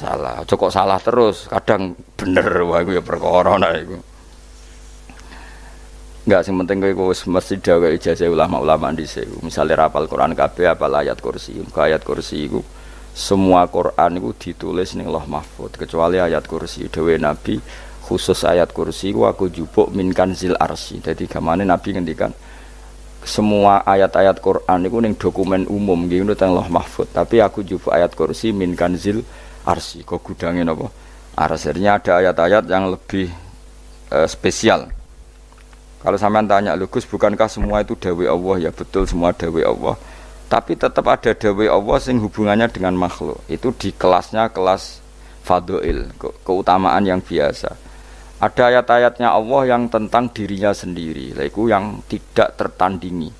salah. Aja kok salah terus, kadang bener wae iku ya perkara nek iku. Enggak sing penting kowe wis mesti gawe ijazah ulama-ulama dhisik. Misale rapal Quran kabeh apal ayat kursi. Ayat kursi iku semua Quran iku ditulis ning Lauh Mahfuz kecuali ayat kursi. Dewe Nabi khusus ayat kursi iku aku jupuk min kanzil arsy. Dadi gamane Nabi ngendikan semua ayat-ayat Quran iku ning dokumen umum nggih ngono teng Lauh Mahfuz. Tapi aku jupuk ayat kursi min kanzil arsy. Kok gudange napa? Arsirnya ada ayat-ayat yang lebih spesial. Kalau sampean tanya, lho Gus, bukankah semua itu dawai Allah? Ya betul, semua dawai Allah. Tapi tetap ada dawai Allah yang hubungannya dengan makhluk. Itu di kelasnya kelas fadhil, keutamaan yang biasa. Ada ayat-ayatnya Allah yang tentang dirinya sendiri, itu yang tidak tertandingi.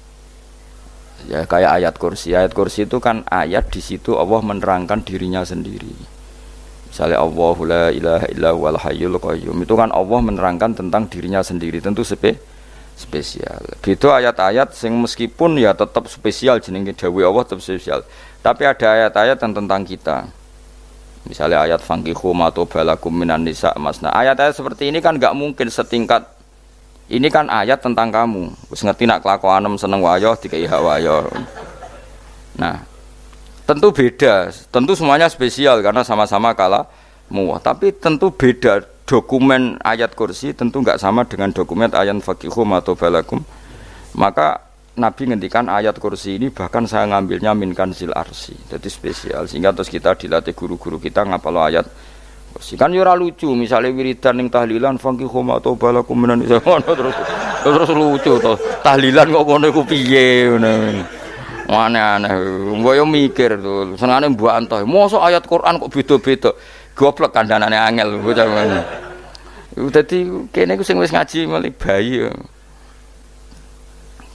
Ya kayak ayat kursi. Ayat kursi itu kan ayat di situ Allah menerangkan dirinya sendiri. Misalnya Allahu la ilaha illa huwal hayyul qayyum. Itu kan Allah menerangkan tentang dirinya sendiri, tentu spesial. Gitu ayat-ayat sing meskipun ya tetap spesial jenenge dawuh Allah tetap spesial. Tapi ada ayat-ayat yang tentang kita. Misalnya ayat fankihu ma tobalakum minan nisa masna. Ayat-ayat seperti ini kan enggak mungkin setingkat. Ini kan ayat tentang kamu. Wis ngerti nak kelakuanem seneng wayo dikai hak wayo. Nah, tentu beda. Tentu semuanya spesial karena sama-sama kalamu. Tapi tentu beda. Dokumen ayat kursi tentu enggak sama dengan dokumen ayat faqihu atau balakum. Maka Nabi ngendikan ayat kursi ini bahkan saya ngambilnya min kanzil arsy. Jadi spesial sehingga terus kita dilatih guru-guru kita ngapalo ayat kursi. Kan yo ora lucu misalnya wiridan ning tahlilan faqihu atau balakum menan terus lucu to. Tahlilan kok ngono iku piye ngono. Aneh-aneh. Mbok yo mikir to. Senengane mbok antoh. Mosok ayat Quran kok beda-beda. Goblok kandhanane angel bocah ngono. Dadi kene ku sing wis ngaji mulai bayi ya.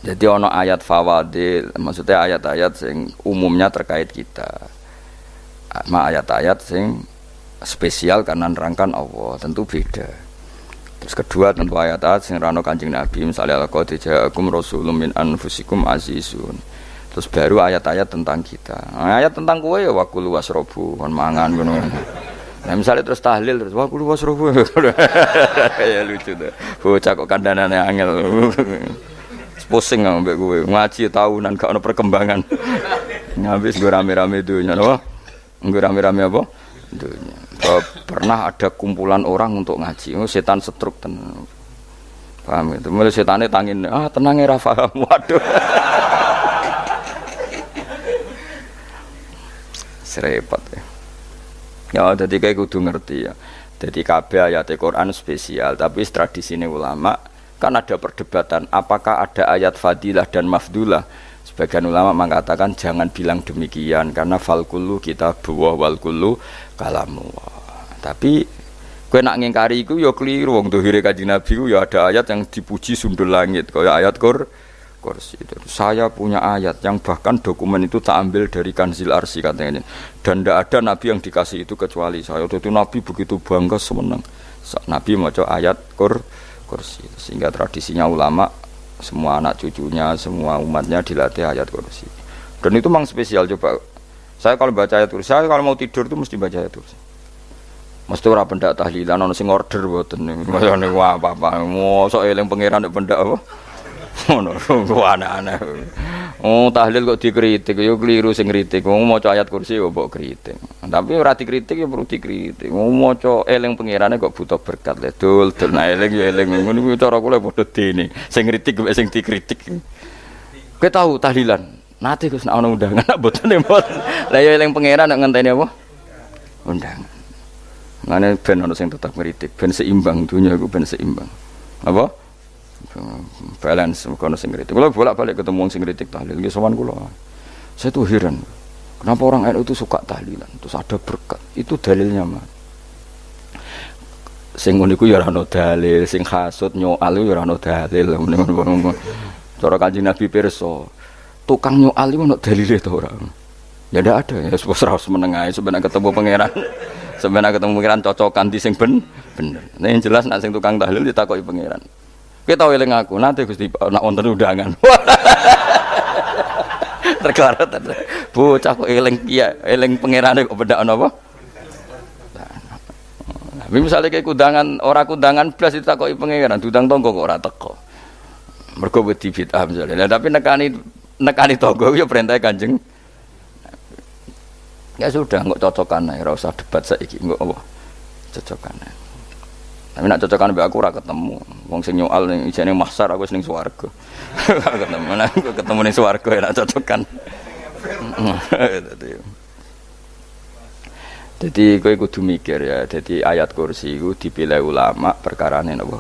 Jadi ana ayat fawadil, maksudnya ayat-ayat sing umumnya terkait kita. Ayat-ayat sing spesial karena nerangkan Allah, tentu beda. Terus kedua tentu ayat-ayat sing rano Kanjeng Nabi, misalnya laqad ja'akum rasulun min anfusikum azizun. Terus baru ayat-ayat tentang kita. Ayat tentang kowe ya waqulu wasrobu, kon mangan ngono. Nah misalnya terus tahlil terus wah kudu wasrobu ya lucu tuh bocah kok kandhanane angel pusing ambek kowe ngaji tahunan gak ono perkembangan ngabis gue rame-rame dunya apa gue rame-rame apa dunya pernah ada kumpulan orang untuk ngaji setan setruk tenan paham itu mulai setane tangin tenang ya paham waduh serepot ya. Ya, jadi kayak kudu ngerti ya. Jadi kabeh ayat Al-Quran spesial, tapi tradisinya ulama kan ada perdebatan apakah ada ayat fadilah dan mafdulah. Sebagian ulama mengatakan jangan bilang demikian karena fal kullu kitabullah wal kullu kalamullah. Tapi kowe nak ngingkari iku ya keliru wong dohire Kanjeng Nabi ku ya ada ayat yang dipuji sundul langit kaya ayat kursi. Saya punya ayat yang bahkan dokumen itu tak ambil dari kanzil arsy katanya. Dan tidak ada nabi yang dikasih itu kecuali saya. Itu nabi begitu bangga semenang. Nabi maca ayat kursi. Sehingga tradisinya ulama semua anak cucunya, semua umatnya dilatih ayat kursi. Dan itu memang spesial coba. Saya kalau baca ayat kursi, saya kalau mau tidur itu mesti baca ayat kursi. Mesti ora pendak tahlilan ana sing order mboten. Mayane apa-apa. Mosok eling pangeran nek pendak apa? Ngono, aneh-aneh. Tahlil kok dikritik, yo keliru sing kritik. Maca ayat kursi yo mbok kritik. Tapi ora dikritik yo perlu dikritik. Maca eling pangerane kok butuh berkat le. Dul nah eling yo eling. Ngono kuwi cara kula padha dene. Sing kritik mek sing dikritik. Kowe tahu tahlilan? Nate Gus nek ana undangan mboten mboten. Lah yo eling pangeran nek ngenteni apa? Undangan. Mane ben ana sing tetep ngritik, ben seimbang dunya iku ben seimbang. Apa? Balance kono sing kritik. Kalau bolak-balik ketemu sing kritik tahlil nggih sowan kula. Saya tuh heran. Kenapa orang NU itu suka tahlilan? Terus ada berkat. Itu dalilnya, Mas. Sing ngono iku ya ora ono dalil, sing hasud nyoal ya ora ono dalil. Cara Kanjeng Nabi pirsa, tukang nyoal iku ono dalile to ora? Ya ndak ada. Ya wis ora meneng ae sebenarnya ketemu pangeran. Sebenarnya ketemu pangeran cocokan di sing bener. Nah yang jelas nek sing tukang tahlil ditakoki pangeran. Kita tahu eling aku, nanti Gusti nak wonten undangan. Terklarat. Bocah kok eling iya, eling pangerane kok bedakno apa? Misalnya kayak kudangan, orang kudangan belas itu takoki pangeran, dudang tonggo kok ora teko. Mergo wedi bid'ah misalnya. Nah, tapi nekani tonggo ya perintah Kanjeng. Ya sudah, enggak cocokan ae, ora usah debat saiki, enggak apa. Cocokan ae. Tapi nak cocokan mbek aku ora ketemu. Wong sing nyoal ning ijene mahsyar aku wis ning swarga. Ketemu nek ketemu ning swarga ya nak cocokan. Jadi kowe kudu mikir ya. Jadi ayat kursi itu dipilih ulama perkarane napa?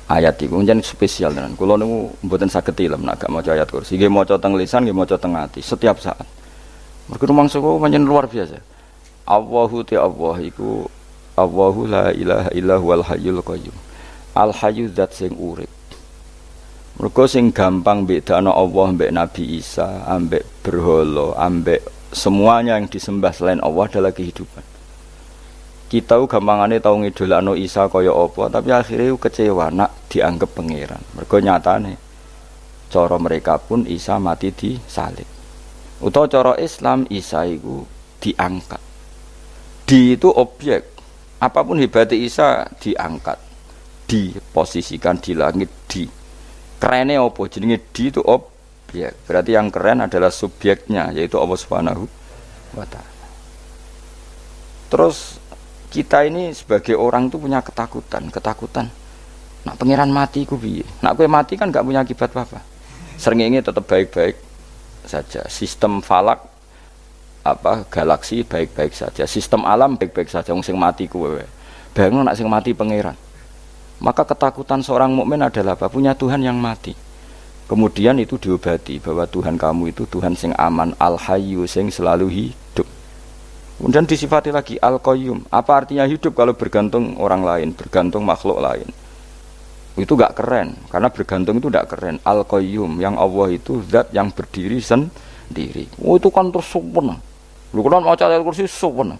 Ayat iku njen spesial tenan. Kula niku mboten saged tilem nek gak maca ayat kursi. Nggih maca teng lisan, nggih maca teng ati setiap saat. Mergo rumangsa kok pancen luar biasa. Allahu ta Allah iku Allahu la ilaha illa huwal hayyul qayyum. Al hayyu zat sing urip. Mergo sing gampang bedakno Allah mbek Nabi Isa, ambek berhala, ambek semuanya yang disembah selain Allah adalah kehidupan. Kita gampangane tau ngidolakno Isa kaya apa, tapi akhirnya kecewa nak dianggap pangeran. Mergo nyatane cara mereka pun Isa mati di salib. Utawa cara Islam Isa iku diangkat. Di itu objek. Apapun hebatnya Isa diangkat. Diposisikan di langit di. Kerene apa jenenge di itu objek. Ya, berarti yang keren adalah subjeknya, yaitu Allah Subhanahu wa Ta'ala. Terus kita ini sebagai orang itu punya ketakutan. Nak pangeran mati ku piye? Nak kowe mati kan gak punya akibat apa-apa. Srengenge tetap baik-baik saja. Sistem falak galaksi baik-baik saja. Sistem alam baik-baik saja. Wong sing mati kowe. Bayangno nak sing mati pangeran. Maka ketakutan seorang mukmin adalah apa? Punya Tuhan yang mati. Kemudian itu diobati bahwa Tuhan kamu itu Tuhan sing aman, al-hayyu sing selalu hidup. Kemudian disifati lagi al-qayyum. Apa artinya hidup kalau bergantung orang lain, bergantung makhluk lain? Itu gak keren, karena bergantung itu gak keren. Al-qayyum, yang Allah itu zat yang berdiri sendiri. Oh itu kan terus sempurna. Lu kan maca ayat kursi sempurna.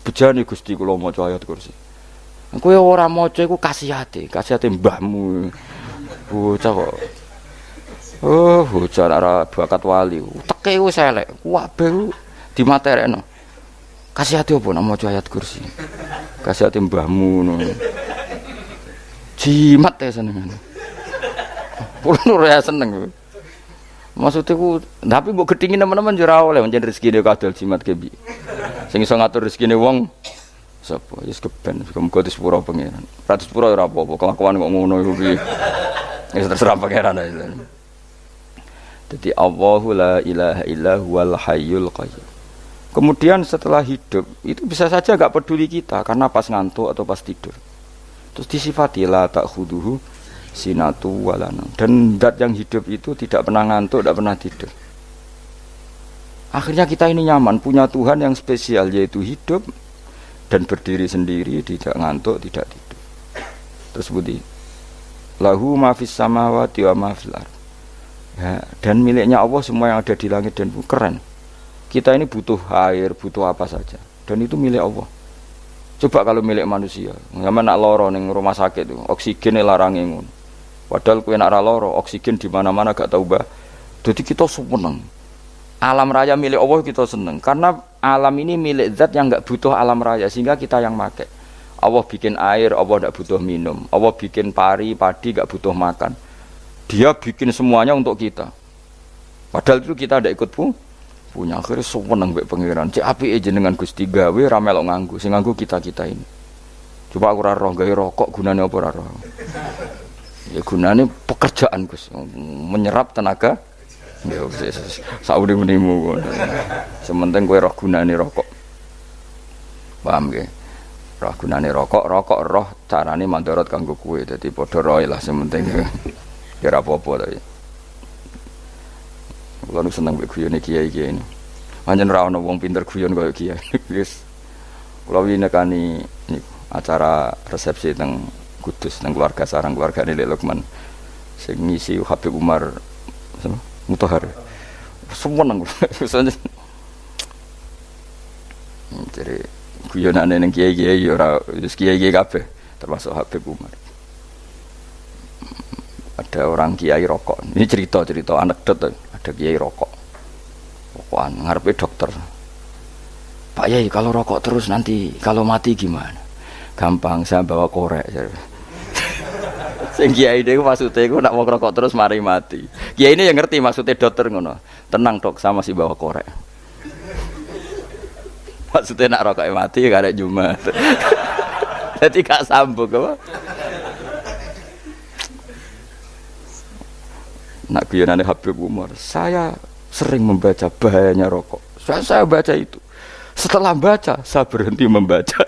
Bejane Gusti kula maca ayat kursi. Kowe ora maca iku kasihate mbahmu. Bocah kok. Oh, bocah ora bakat wali. Teke wis elek. Kabeh dimaterekno. Kasih hati apa nak maca ayat kursi. Kasih hati mbahmu ngono. Jimat ya seneng. Kulo ora seneng. Maksudnya ku, tapi mbok gedhingi teman-teman yo ora oleh pancen rezekine kadol jimat ke piye. Sing iso ngatur rezekine wong sapa? Wis keben, muga disepuro pangeran. Ratus pura ora apa-apa, kelakuan kok ngono iku piye. Wis terserah pangeran ae. Jadi Allahu la ilaha illa huwal hayyul qayyum. Kemudian setelah hidup itu bisa saja enggak peduli kita karena pas ngantuk atau pas tidur. Terus disifati la ta'khuduhu sinatu walana. Dan zat yang hidup itu tidak pernah ngantuk, tidak pernah tidur. Akhirnya kita ini nyaman punya Tuhan yang spesial yaitu hidup dan berdiri sendiri, tidak ngantuk, tidak tidur. Terus budi lahu ma fis samawati wa ma fil ardh. Ya, dan miliknya Allah semua yang ada di langit dan bumi. Keren. Kita ini butuh air, butuh apa saja, dan itu milik Allah. Coba kalau milik manusia, nggak nak loro neng rumah sakit itu, oksigen larangin ngono. Padahal kue nak loro, oksigen di mana-mana gak tahu bah. Jadi kita seneng. Alam raya milik Allah kita seneng, karena alam ini milik zat yang nggak butuh alam raya, sehingga kita yang make. Allah bikin air, Allah nggak butuh minum. Allah bikin padi nggak butuh makan. Dia bikin semuanya untuk kita. Padahal itu kita tidak ikut punya. Akhirnya seneng mbek pangeran. Cek apike jenengan Gusti gawe ra melok nganggo. Sing nganggo kita-kita ini. Coba aku ora roh gawe rokok gunane apa ora roh. Ya gunane pekerjaan Gus. Menyerap tenaga. Ya wis sauri-unimu. Sementing kowe roh gunane rokok. Paham nggih? Roh gunane rokok roh carane mandorot kanggo kowe. Dadi padha roe lah sementing. Ya apa-apa tapi. Kulo seneng mbek guyone kiai-kiai ini. Pancen ora ana wong pinter guyon kaya kiai. Wis. Kulo winekani niku acara resepsi teng Kudus teng keluarga sarang keluargane Lek Lukman. Sing ngisi Habib Umar Mutahar. Seneng. Jadi guyonane ning kiai-kiai ora wis kiai-kiai kabeh termasuk Habib Umar. Ada orang kiai rokok. Ini cerita anekdot. Ada kiai rokok. Rokokan ngarepe dokter. Pak Yai kalau rokok terus nanti kalau mati gimana? Gampang, saya bawa korek. Sing kiai niku maksude iku nak wong rokok terus mari mati. Kiai ini yang ngerti maksudnya dokter ngono. Tenang dok, saya masih bawa korek. Maksudnya nak rokok mati gak ada Jumat. Jadi gak sambung apa? Nak guyonane Habib Umar, saya sering membaca bahayanya rokok. Saya baca itu. Setelah baca, saya berhenti membaca.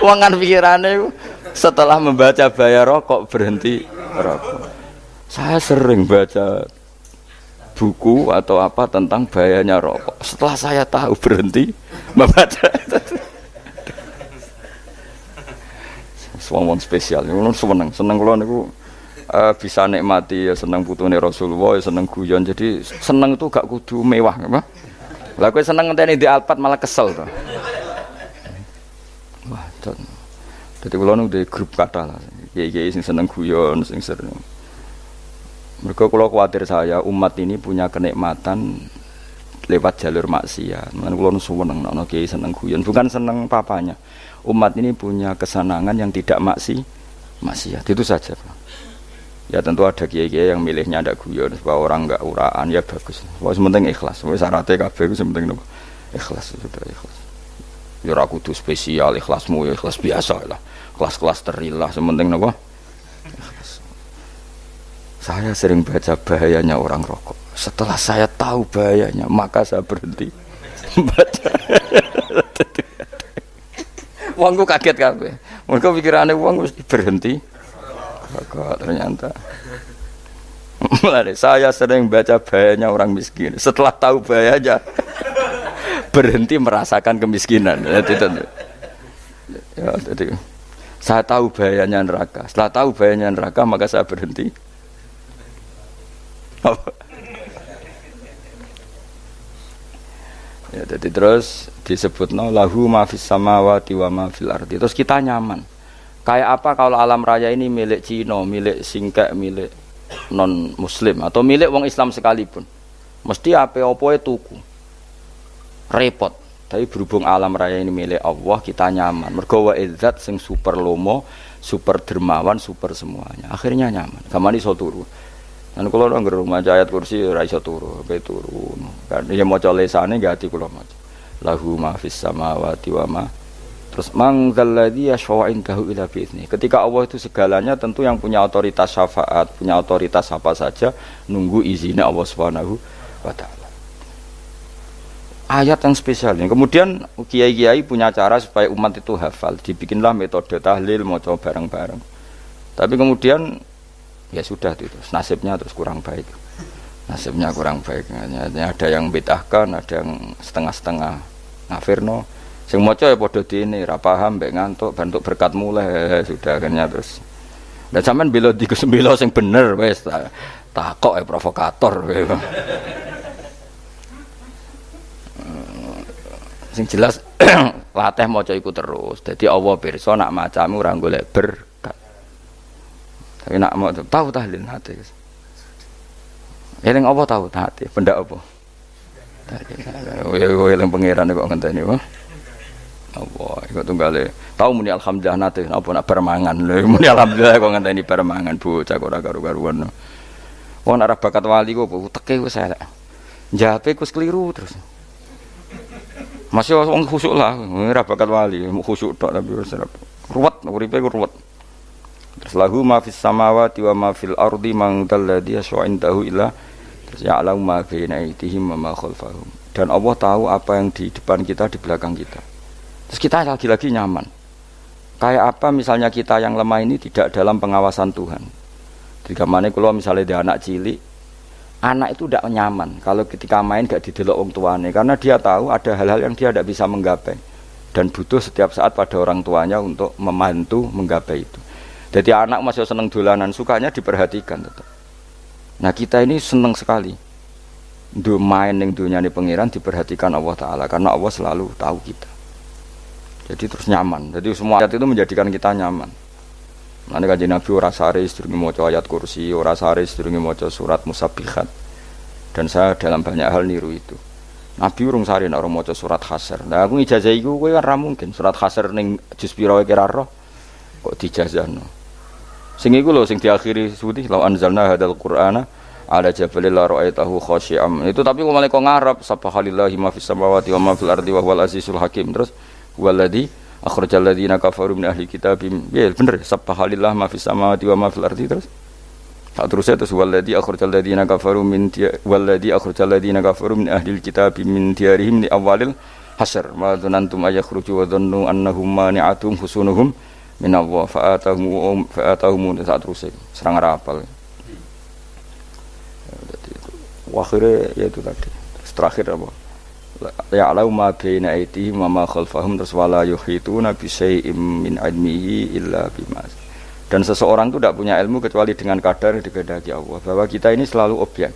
Wangan pikirannya setelah membaca bahaya rokok berhenti rokok. Saya sering baca buku atau apa tentang bahayanya rokok. Setelah saya tahu berhenti membaca. Wong spesial, seneng kula niku bisa nikmati ya seneng putune Rasulullah, ya seneng guyon. Jadi seneng itu gak kudu mewah, apa? Lah kowe seneng ngenteni di Alphard malah kesel to. Wah, dadi kula nu di grup kathah lah. Kiai-kiai sing seneng guyon, sing sering. Mergo kula kuwatir saya umat ini punya kenikmatan lewat jalur maksiat. Mulane kula nu seneng ana kiai seneng guyon, bukan seneng papanya. Umat ini punya kesenangan yang tidak maksiat. Itu saja. Ya tentu ada kiai-kiai yang milihnya ada guyon supaya orang enggak uraan, ya bagus. Wis penting ikhlas. Wis syaratnya kabeh iku penting nopo? Ikhlas, sudah ikhlas. Ya ora kudu spesial, ikhlasmu ya ikhlas biasa lah. Kelas-kelas terilah sementing nopo? Ikhlas. Saya sering baca bahayanya orang rokok. Setelah saya tahu bahayanya, maka saya berhenti baca. Wongku kaget kabeh. Mergo pikirane wong wis berhenti. Kok ternyata. Mulane saya sering baca bahayanya orang miskin. Setelah tahu bahayanya berhenti merasakan kemiskinan. Jadi saya tahu bahayanya neraka. Setelah tahu bahayanya neraka maka saya berhenti. Ya, jadi terus disebutno lahu ma fis samawati wa ma fil ardi. Terus kita nyaman. Kayak apa kalau alam raya ini milik Cina, milik singkek, milik non muslim atau milik wong Islam sekalipun. Mesti apa-apa tuku. Repot. Tapi berhubung alam raya ini milik Allah, kita nyaman. Mergo wa izzat sing super lomo, super dermawan, super semuanya. Akhirnya nyaman. Gamane iso turu. Dan kalau orang gerung maca ayat kursi ora iso turu, bae turu. Kan ya maca lesane gati kula maca. Lahu ma fis samawati wa ma. Terus mangzal ladzi yashfa'u indahu illa bi'izni. Ketika Allah itu segalanya tentu yang punya otoritas syafaat, punya otoritas apa saja nunggu izinnya Allah Subhanahu wa taala. Ayat yang spesial ini. Kemudian kiai-kiai punya cara supaya umat itu hafal. Dibikinlah metode tahlil maca bareng-bareng. Tapi kemudian ya sudah itu nasibnya terus kurang baik, nasibnya kurang baik. Ada yang bid'ahkan, ada yang setengah-setengah ngafirno. Sing maca ya padha dene ra paham mbek ngantuk bentuk berkat mulai sudah akhirnya terus. Dan sampean bela dikusembela sing bener wis takok provokator. Sing jelas latih maca iku terus. Dadi Allah pirsa nak macamu ora golek berkat. Tapi nak mau tahu tahlil hati. Eling apa tahu hati? Benda apa? Eling pangeran kok ngenteni wae. Allah, iku tunggale. Tahu muni alhamdulillah nate apa nak permangan. Lho muni alhamdulillah kok ngenteni permangan bocah kok ora karu-karuan. Wong arep bakat wali kok teke wis elek. Njape kus keliru terus. Masih wong khusuk lah, ora bakat wali, khusuk tok tapi wis ruwet, uripe ku ruwet. Terus lahu ma fis samawati wa ma fil ardi man dalladhi yashfa'u indahu illa terus ya'lamu ma baina aydihim wa ma khalfahum. Dan Allah tahu apa yang di depan kita, di belakang kita. Terus kita lagi-lagi nyaman. Kayak apa misalnya kita yang lemah ini tidak dalam pengawasan Tuhan. Jika mana kalau misalnya dia anak cilik, anak itu tidak nyaman kalau ketika main gak didelok wong tuane karena dia tahu ada hal-hal yang dia tidak bisa menggapai dan butuh setiap saat pada orang tuanya untuk membantu menggapai itu. Jadi anak masih seneng dolanan, sukanya diperhatikan tetap. Nah kita ini seneng sekali main yang dunia ini pengiran diperhatikan Allah Ta'ala karena Allah selalu tahu kita. Jadi terus nyaman. Jadi semua ayat itu menjadikan kita nyaman. Nanti kajian Nabi ora sare sedurunge maca ayat kursi, ora sare sedurunge maca surat Musabbihat. Dan saya dalam banyak hal niru itu. Nabi urung sare nek ora maca surat Hasyr. Lah aku ijazah iku kowe kan ra mungkin surat Hasyr ning juz pira wae kira roh kok dijazahno. Sing iku lho sing diakhiri suti law anzalna hadzal qur'ana ala jabalil la ra'aitahu khashi'am. Itu tapi kok malah kok ngarep subhanallahi ma fis samawati wa ma fil ardi wa huwal azizul hakim. Terus waladzi akhrajal ladzina kafaru min ahli kitab. Ya bener subhanallahi ma fis samawati wa ma fil ardi terus. Tak terusnya terus waladzi akhrajal ladzina kafaru min waladzi akhrajal ladzina kafaru min ahli kitab min diyarihim li awalil hasyr. Ma dzanantum ayakhruju wa dhannu annahum mani'atum husunuhum min Allah fa'atahum saat terus serang rapal. Akhirnya ya itu tadi. Terus terakhir apa? Ya'lamu ma baina aydihim wa ma khalfahum terus wala yuhituna bi syai'in min 'ilmihi illa bima. Dan seseorang itu tidak punya ilmu kecuali dengan kadar yang dikehendaki Allah. Bahwa kita ini selalu objek.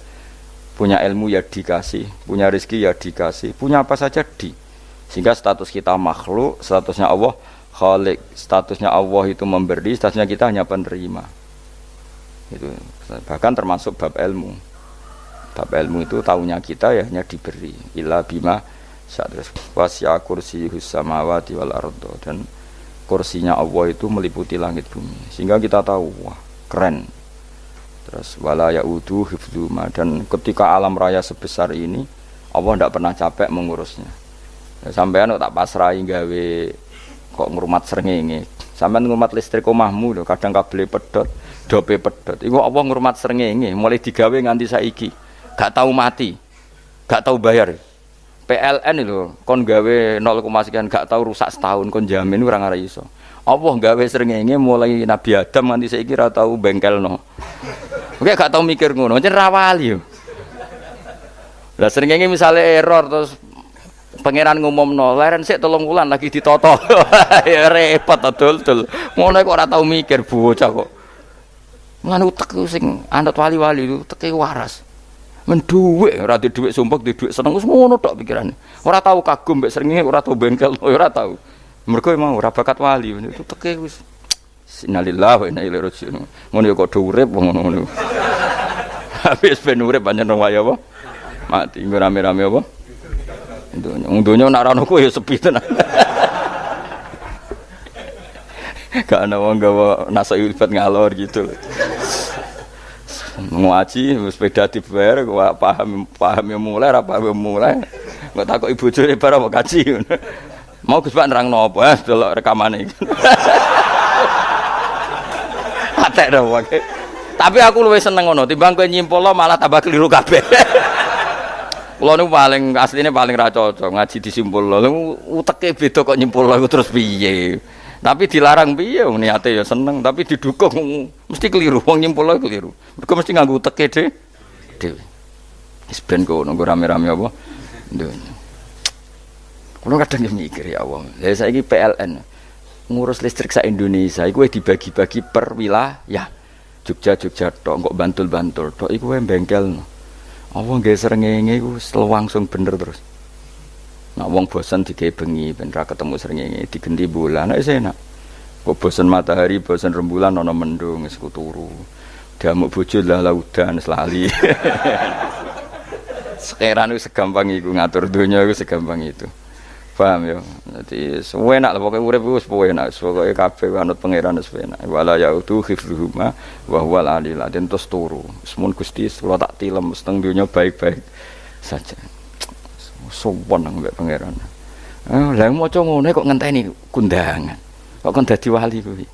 Punya ilmu ya dikasih, punya rezeki ya dikasih, punya apa saja di. Sehingga status kita makhluk, statusnya Allah Khalik, statusnya Allah itu memberi, statusnya kita hanya penerima. Itu bahkan termasuk bab ilmu. Bab ilmu itu tahunya kita ya hanya diberi. Illa bima sa'adras wasi'a kursiyuhus samawati wal ardo. Dan kursinya Allah itu meliputi langit bumi. Sehingga kita tahu, wah keren. Terus wala ya'udu hifdzuma. Dan ketika alam raya sebesar ini, Allah tidak pernah capek mengurusnya. Ya, sampean tak pasrahi gawe kok ngrumat srengenge. Sampean ngrumat listrik omahmu lho, kadang kabel pedhot, dope pedhot. Iku Allah ngrumat srengenge mulai digawe nganti saiki. Gak tahu mati. Gak tahu bayar. PLN itu kon gawe 0, sekian gak tahu rusak setahun kon jamin ora ngara iso. Allah gawe srengenge mulai Nabi Adam nganti saiki ora tahu bengkelno. Oke gak tahu mikir ngono, jen ra wali yo. Lah srengenge misale error terus pangeran ngumumno leren sik 3 wulan lagi ditoto. Ya repot dul. Ngono kok ora tahu mikir bocah kok. Mulane utek sing anut wali-wali itu teke waras. Men dhuwit ora di dhuwit sumpek di dhuwit seneng wis ngono tok pikirane. Ora tahu kagum mbek srengenge, ora tahu bengkel, ora tahu. Mergo emang ora bakat wali itu teke wis innalillahi wa inna ilaihi raji'un. Ngono kok do urip ngono. Habis ben urip pancen wong wae apa? Mati nggo rame-rame apa? Donya nak ana kowe ya sepi tenan. Gak ana wong gawa nasa ilfat ngalor gitu. Ngaji sepeda dibayar paham yang mulai ora paham mulai kok takok ibu bojone bar apa kaji mau Gus Pak nerangno apa delok rekamane iki atek dah wae tapi aku luwih seneng ngono timbang kowe nyimpul malah tambah keliru kabeh kula niku paling asline paling ra cocok ngaji disimpul lho uteke beda kok nyimpul terus piye tapi dilarang piye niate ya seneng tapi didukung mesti keliru wong nyimpul keliru mergo mesti nganggo teke dhewe wis ben kono rame-rame apa ndonya kulo kadang mikir ya Allah lha saiki PLN ngurus listrik sak Indonesia iku dibagi-bagi per wilayah Jogja tok kok Bantul tok iku wae bengkel apa nggih srengenge iku langsung bener terus. Nak wong bosan digawe bengi ben ra ketemu srengenge digenti bulan nek enak. Kok bosan matahari, bosan rembulan ana mendung wis turu. Diamuk bojo lah laudan selali. Sekarang itu segampang iku ngatur dunia itu segampang itu. Paham ya? Jadi enak lah pokoke urip wis enak, pokoke kabeh anut pangeran wis enak. Wala yautu khifruhuma wa huwal alil adzim terus turu. Semun Gusti kula tak tilem seteng dunia baik-baik saja. Sopan nang mbek pangeran. Lah maca ngene kok ngenteni kundangan. Kok kon dadi wali kuwi.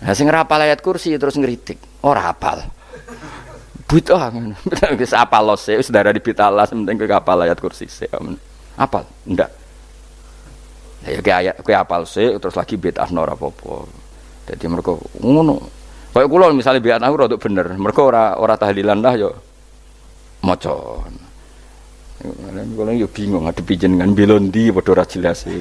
Lah sing ora hafal ayat kursi terus ngritik, ora hafal. Bid'ah ngono. Wis hafal lose wis darah di bitalas penting kowe hafal ayat kursi sik. Hafal? Ndak. Lah ya ayat kowe hafal sik terus lagi bid'ah ora apa-apa. Dadi mergo ngono. Kaya kula misale bid'ah ora bener, mergo ora tahlilan lah ya maca. Kalau yo bingung ngadepi jenengan belondi padha ora jelas e.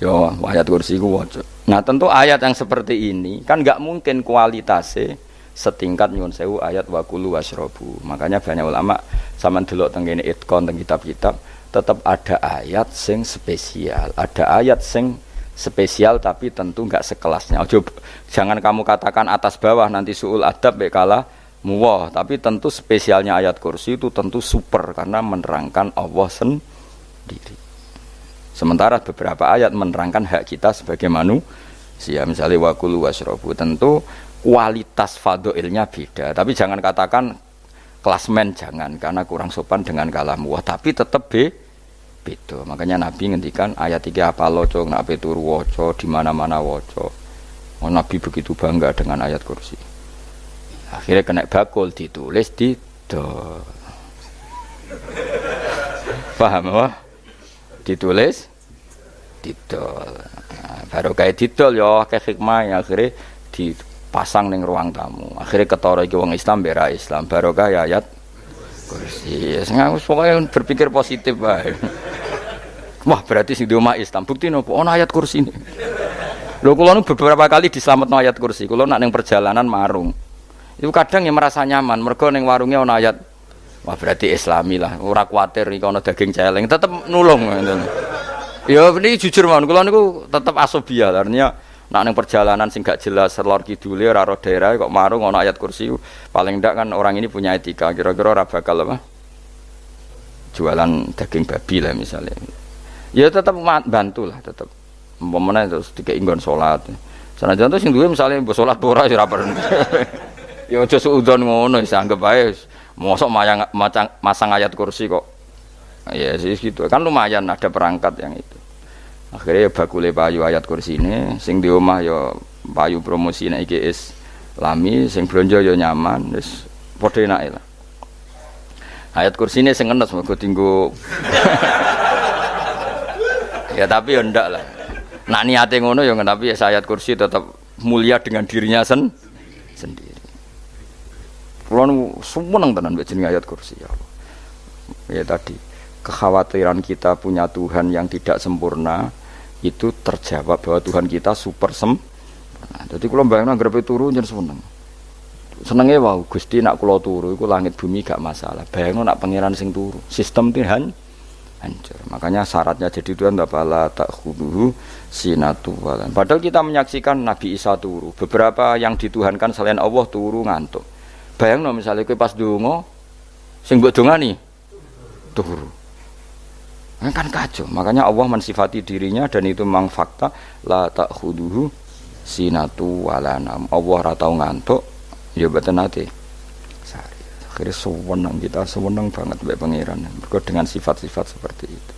Yo ayat kursi ku waca. Nah, tentu ayat yang seperti ini kan enggak mungkin kualitasnya setingkat nyuwun sewu ayat waqulu wasrobu. Makanya banyak ulama sampean delok teng kene itqon teng kitab-kitab tetap ada ayat sing spesial. Ada ayat sing spesial tapi tentu enggak sekelasnya. Jangan kamu katakan atas bawah nanti suul adab kalah muwah, tapi tentu spesialnya ayat kursi itu tentu super karena menerangkan Allah sendiri. Sementara beberapa ayat menerangkan hak kita sebagai manusia, misalnya wakulu wasrobu, tentu kualitas fadhilnya beda. Tapi jangan katakan klasmen, jangan, karena kurang sopan dengan kalam muwah, tapi tetap beda. Makanya Nabi ngendikan ayat 3 apal waca, nek ape turu waca, di mana-mana waca. Nabi begitu bangga dengan ayat kursi. Akhirnya kena bakul ditulis didol. Paham apa? Ditulis didol. Baru kayak didol ya kayak hikmah ya, akhirnya dipasang ning ruang tamu. Akhirnya ketara iki wong Islam bera Islam. Barokah ya ayat kursi. Pokoknya berpikir positif wae. Wah, berarti sing di omah Islam. Bukti nopo? Ana ayat kursi ini. Lho kula nu beberapa kali diselametno ayat kursi. Kula nak ning perjalanan marung. Itu kadang ya merasa nyaman, mergo ning warunge ana ayat. Wah, berarti Islami lah. Ora kuwatir iki ana daging celeng, tetep nulung ngoten. Ya niki jujur mawon, kula niku tetep asobia. Artinya nak ning perjalanan sing gak jelas lor kidule ora ro daerah kok marung ana ayat kursi. Paling ndak kan orang ini punya etika. Kira-kira ora bakal apa? Jualan daging babi lah misalnya. Ya tetap bantu lah, tetap. Umpamane terus dikek nggon salat. Sanajan to sing duwe misale mbok salat ora ya ora perlu. Ya aja suudzon ngono, wis anggap ae mosok masang ayat kursi kok. Ya sih gitu. Kan lumayan ada perangkat yang itu. Akhirnya ya bakule payu ayat kursi ini, sing di omah ya payu promosi nek iki Islami, sing blonjo ya nyaman, wis padha enake lah. Ayat kursi ini sing enes mergo tinggo. Ya tapi ya ndak lah. Nak niate ngono ya tapi ya ayat kursi tetap mulia dengan dirinya sendiri. Kulo seneng tenan mbek jeneng ayat kursi ya Allah. Ya tadi kekhawatiran kita punya Tuhan yang tidak sempurna itu terjawab bahwa Tuhan kita super sempurna. Jadi kulo bayangno anggar turu njen seneng. Senenge wae Gusti nak kula turu iku langit bumi gak masalah. Bayangno nak pangeran sing turu, sistem Tuhan hancur. Makanya syaratnya jadi Tuhan bala takhuduhu sinatu walan. Padahal kita menyaksikan Nabi Isa turu. Beberapa yang dituhankan selain Allah turu ngantuk. Bayangno misalnya kowe pas donga sing mbok dongani turu. Kan kacau. Makanya Allah mensifati dirinya dan itu memang fakta la takhuduhu sinatu walanam. Allah ora tau ngantuk, ya mboten nate. Akhirnya sewenang kita, sewenang banget mbek pangeran. Mergo dengan sifat-sifat seperti itu.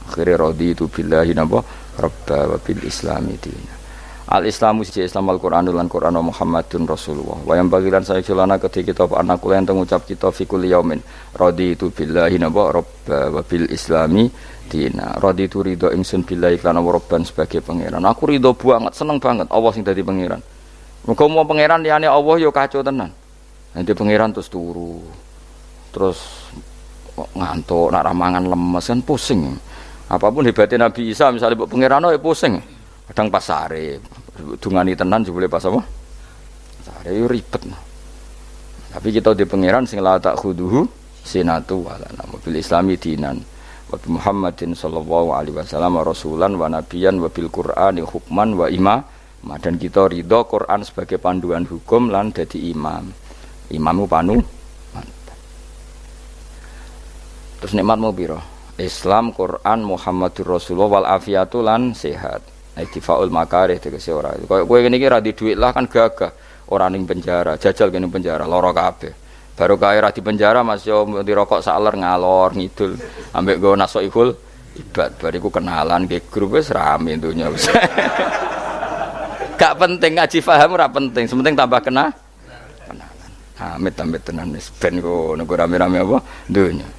Akhirnya raditu billahi napa rabba wa bil islami dina. Al-Islamu siji Islam Al-Qur'an lan Qur'an Muhammadun Rasulullah. Wa yang bagilan saya celana ketika kita anak kula enten ngucap kita fi kulli yaumin raditu billahi napa rabba wa bil islami dina. Raditu ridho ingsun billahi lan rabban sebagai pangeran. Aku ridho banget, seneng banget Allah sing dadi pangeran. Muga mau pangeran liyane Allah ya kacau tenan. Nanti pangeran terus turu, terus ngantuk, nak ramangan lemes kan pusing. Apapun hebatnya Nabi Isa misalnya buat pangeran ya pusing. Kadang pas sare, dungani tenan juga boleh pas apa? Sare itu ribet. Tapi kita di pangeran sing la takhuduhu sinatu wala bil islami dinan. Wa Muhammadin sallallahu alaihi wasallam rasulan wa nabiyan wa bil Qur'ani hukman wa imam. Dan kita ridho Quran sebagai panduan hukum lan dadi imam. Imammu panu mantap. Terus nikmatmu piro? Islam, Quran, Muhammadur Rasulullah wal afiatu lan sehat. Ittifaul makarih tegese ora. Koyo kowe ngene iki ra di dhuwit lah kan gagah. Ora ning penjara, jajal kene penjara lara kabeh. Baru kae ra di penjara Mas yo dirokok saler ngalor ngidul. Ambek nggo nasoihul ibad bariku kenalan ke grup wis rame dunya wis. Gak penting ngaji paham ora penting, sementing tambah kenalan. Amit-amit tenan wis ben kok nek rame-rame apa dunya.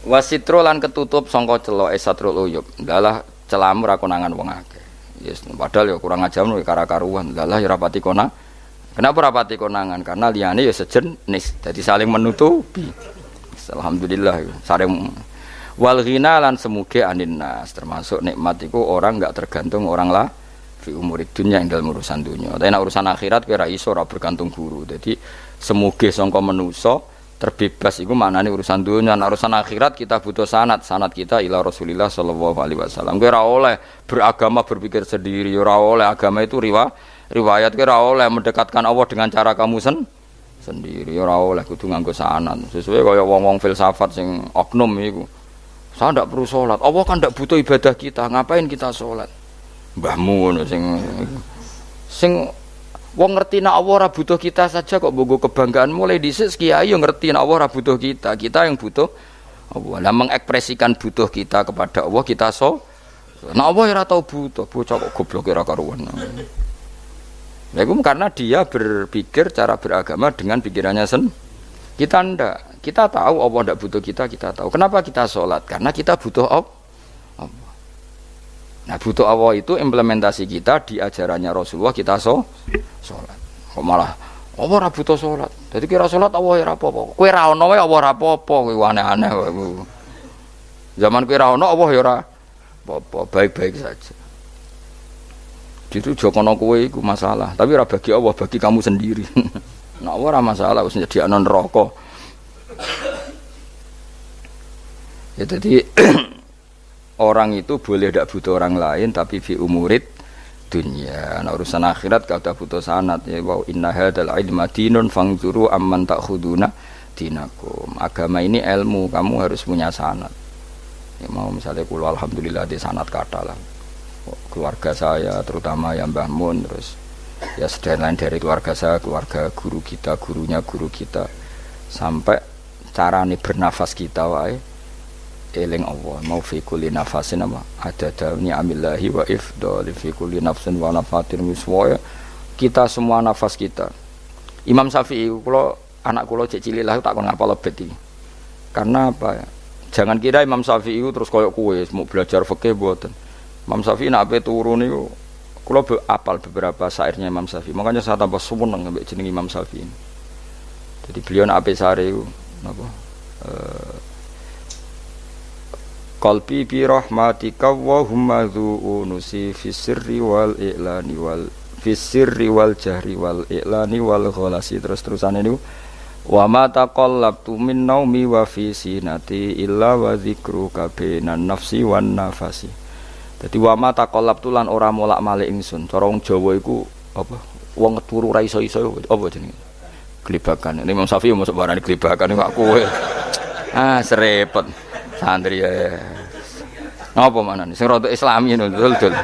Wasitro lan ketutup sangka celoke satrul uyub. Dalah celamu ra konangan wong akeh. Yes, padahal ya kurang ajar no kara-karuan. Dalah ya rapati konang. Kenapa rapati konangan? Karena liyane ya sejenis. Jadi saling menutupi. Alhamdulillah saling wal ghina lan semuge aninnas termasuk nikmat iku orang enggak tergantung orang lah fi umurid dunya ing dalam urusan dunya. Tapi nek urusan akhirat kowe ra iso ora bergantung guru. Jadi semuge sangka manusa terbebas iku maknane urusan dunya. Nek urusan akhirat kita butuh sanad kita ila Rasulillah sallallahu alaihi wasallam. Kowe ora oleh beragama berpikir sendiri, ora oleh agama itu riwayat ki ora oleh mendekatkan Allah dengan cara kamu sendiri, ora oleh kudu nganggo sanad. Sesuai kaya wong-wong filsafat sing oknum iku. Saya ndak perlu salat. Allah kan ndak butuh ibadah kita, ngapain kita salat? Mbahmu ngono sing wong ngerti nek Allah ora butuh kita saja kok bogo kebanggaan mulai dhisik kiai yo ngerti nek Allah ora butuh kita yang butuh Allah. Lah mengekspresikan butuh kita kepada Allah kita nek Allah ora tau butuh, bocah kok goblok ora karuan. Ya itu karena dia berpikir cara beragama dengan pikirannya kita ndak. Kita tahu Allah ndak butuh kita tahu. Kenapa kita sholat? Karena kita butuh Allah. Nah butuh Allah itu implementasi kita di ajarannya Rasulullah kita sholat. Kok malah Allah ora butuh sholat. Jadi kira sholat Allah ora apa-apa. Kowe ra ono wae Allah ora apa-apa, kowe aneh-aneh wae. Zaman kowe ra ono Allah ya ora apa-apa, baik-baik saja. Itu jokono kowe iku masalah, tapi ora bagi Allah, bagi kamu sendiri. Nah Allah ora masalah wis nyediakno neraka. Ya jadi orang itu boleh tidak butuh orang lain tapi fi umurid dunia. Nah urusan akhirat kalau butuh sanad ya wa inna hadzal ilma dinun fangzuru amman ta'khuduna dinakum. Agama ini ilmu, kamu harus punya sanad. Ya mau misalnya kula alhamdulillah di sanad kata lah. Keluarga saya terutama yang Mbah Mun terus ya sedaya lain dari keluarga saya, keluarga guru kita, gurunya guru kita sampai carane bernafas kita wae eling Allah mau fi kulli nafasin apa adada ni'amillahi wa ifdali fi kulli nafsin wa nafatin wiswa kita semua nafas kita. Imam Syafi'i kula anak kula cek cilik lah tak kon ngapal lebet iki. Karena apa ya? Jangan kira Imam Syafi'i terus koyo kowe mau belajar fikih mboten. Imam Syafi'i nek ape turu niku kula apal beberapa syairnya Imam Syafi'i. Makanya saya tambah seneng ambek jeneng Imam Syafi'i. Jadi beliau nek ape sare iku napa qalbi bi rahmatika wa humma dzu'unusi fis sirri wal i'lani wal fis sirri wal jahri wal i'lani wal ghalasi terus-terusane niku wa ma taqallabtu min naumi wa fi sinati illa wa dzikruka bainan nafsi wan nafasi. Dadi wa ma taqallabtu lan ora molak-malik ingsun. Cara wong Jawa iku apa? Wong turu ra iso-iso apa jenenge? Glebakan. Ini Imam Syafi'i masuk barani glebakan kok kowe. Serepet. Santri ya. Apa manane? Sing rada Islami ngono dul.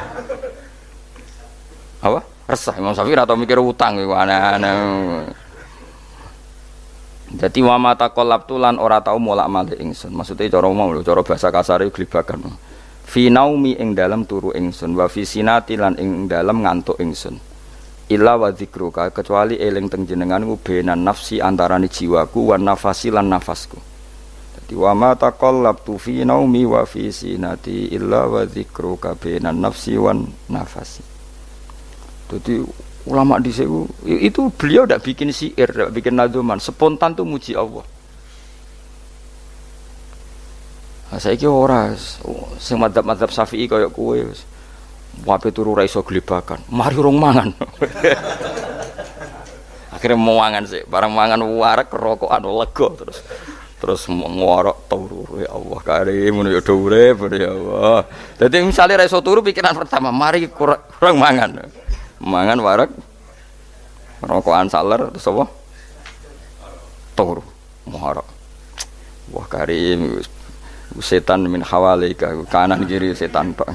Apa? Resah Imam Syafi'i ora tau mikir utang iku aneh-aneh. Dadi wa mata qalabtu lan ora tau molak-malik ingsun. Maksude cara umum lho, cara bahasa kasare glebakan. Fi naumi ing dalem turu ingsun wa fi sinati lan ing dalem ngantuk ingsun. Illa wa dzikruka kecuali eling teng jenenganku benan nafsi antarane jiwaku wan nafasi lan nafasku. Wa ma taqallabtu fi naumi wa fi sinati illa wa dzikruka bainan nafsi wan nafasi. Jadi ulama dhisik itu beliau ndak bikin syair, ndak bikin nadzuman, spontan tuh muji Allah. Nah, saiki ora sing madzhab Syafi'i kaya kowe wis wape turu ra iso glebakan. Mari rong mangan. Akhire mau mangan sih, barang mangan warek rokokan lega terus ngorok turu ya Allah karim ngono ya urip ya Allah. Dadi misale ra iso turu pikiran pertama mari kurang mangan. Mangan wareg rokokan saler terus apa? Turu ngorok. Wah karim setan min hawalika kanan kiri setan Pak.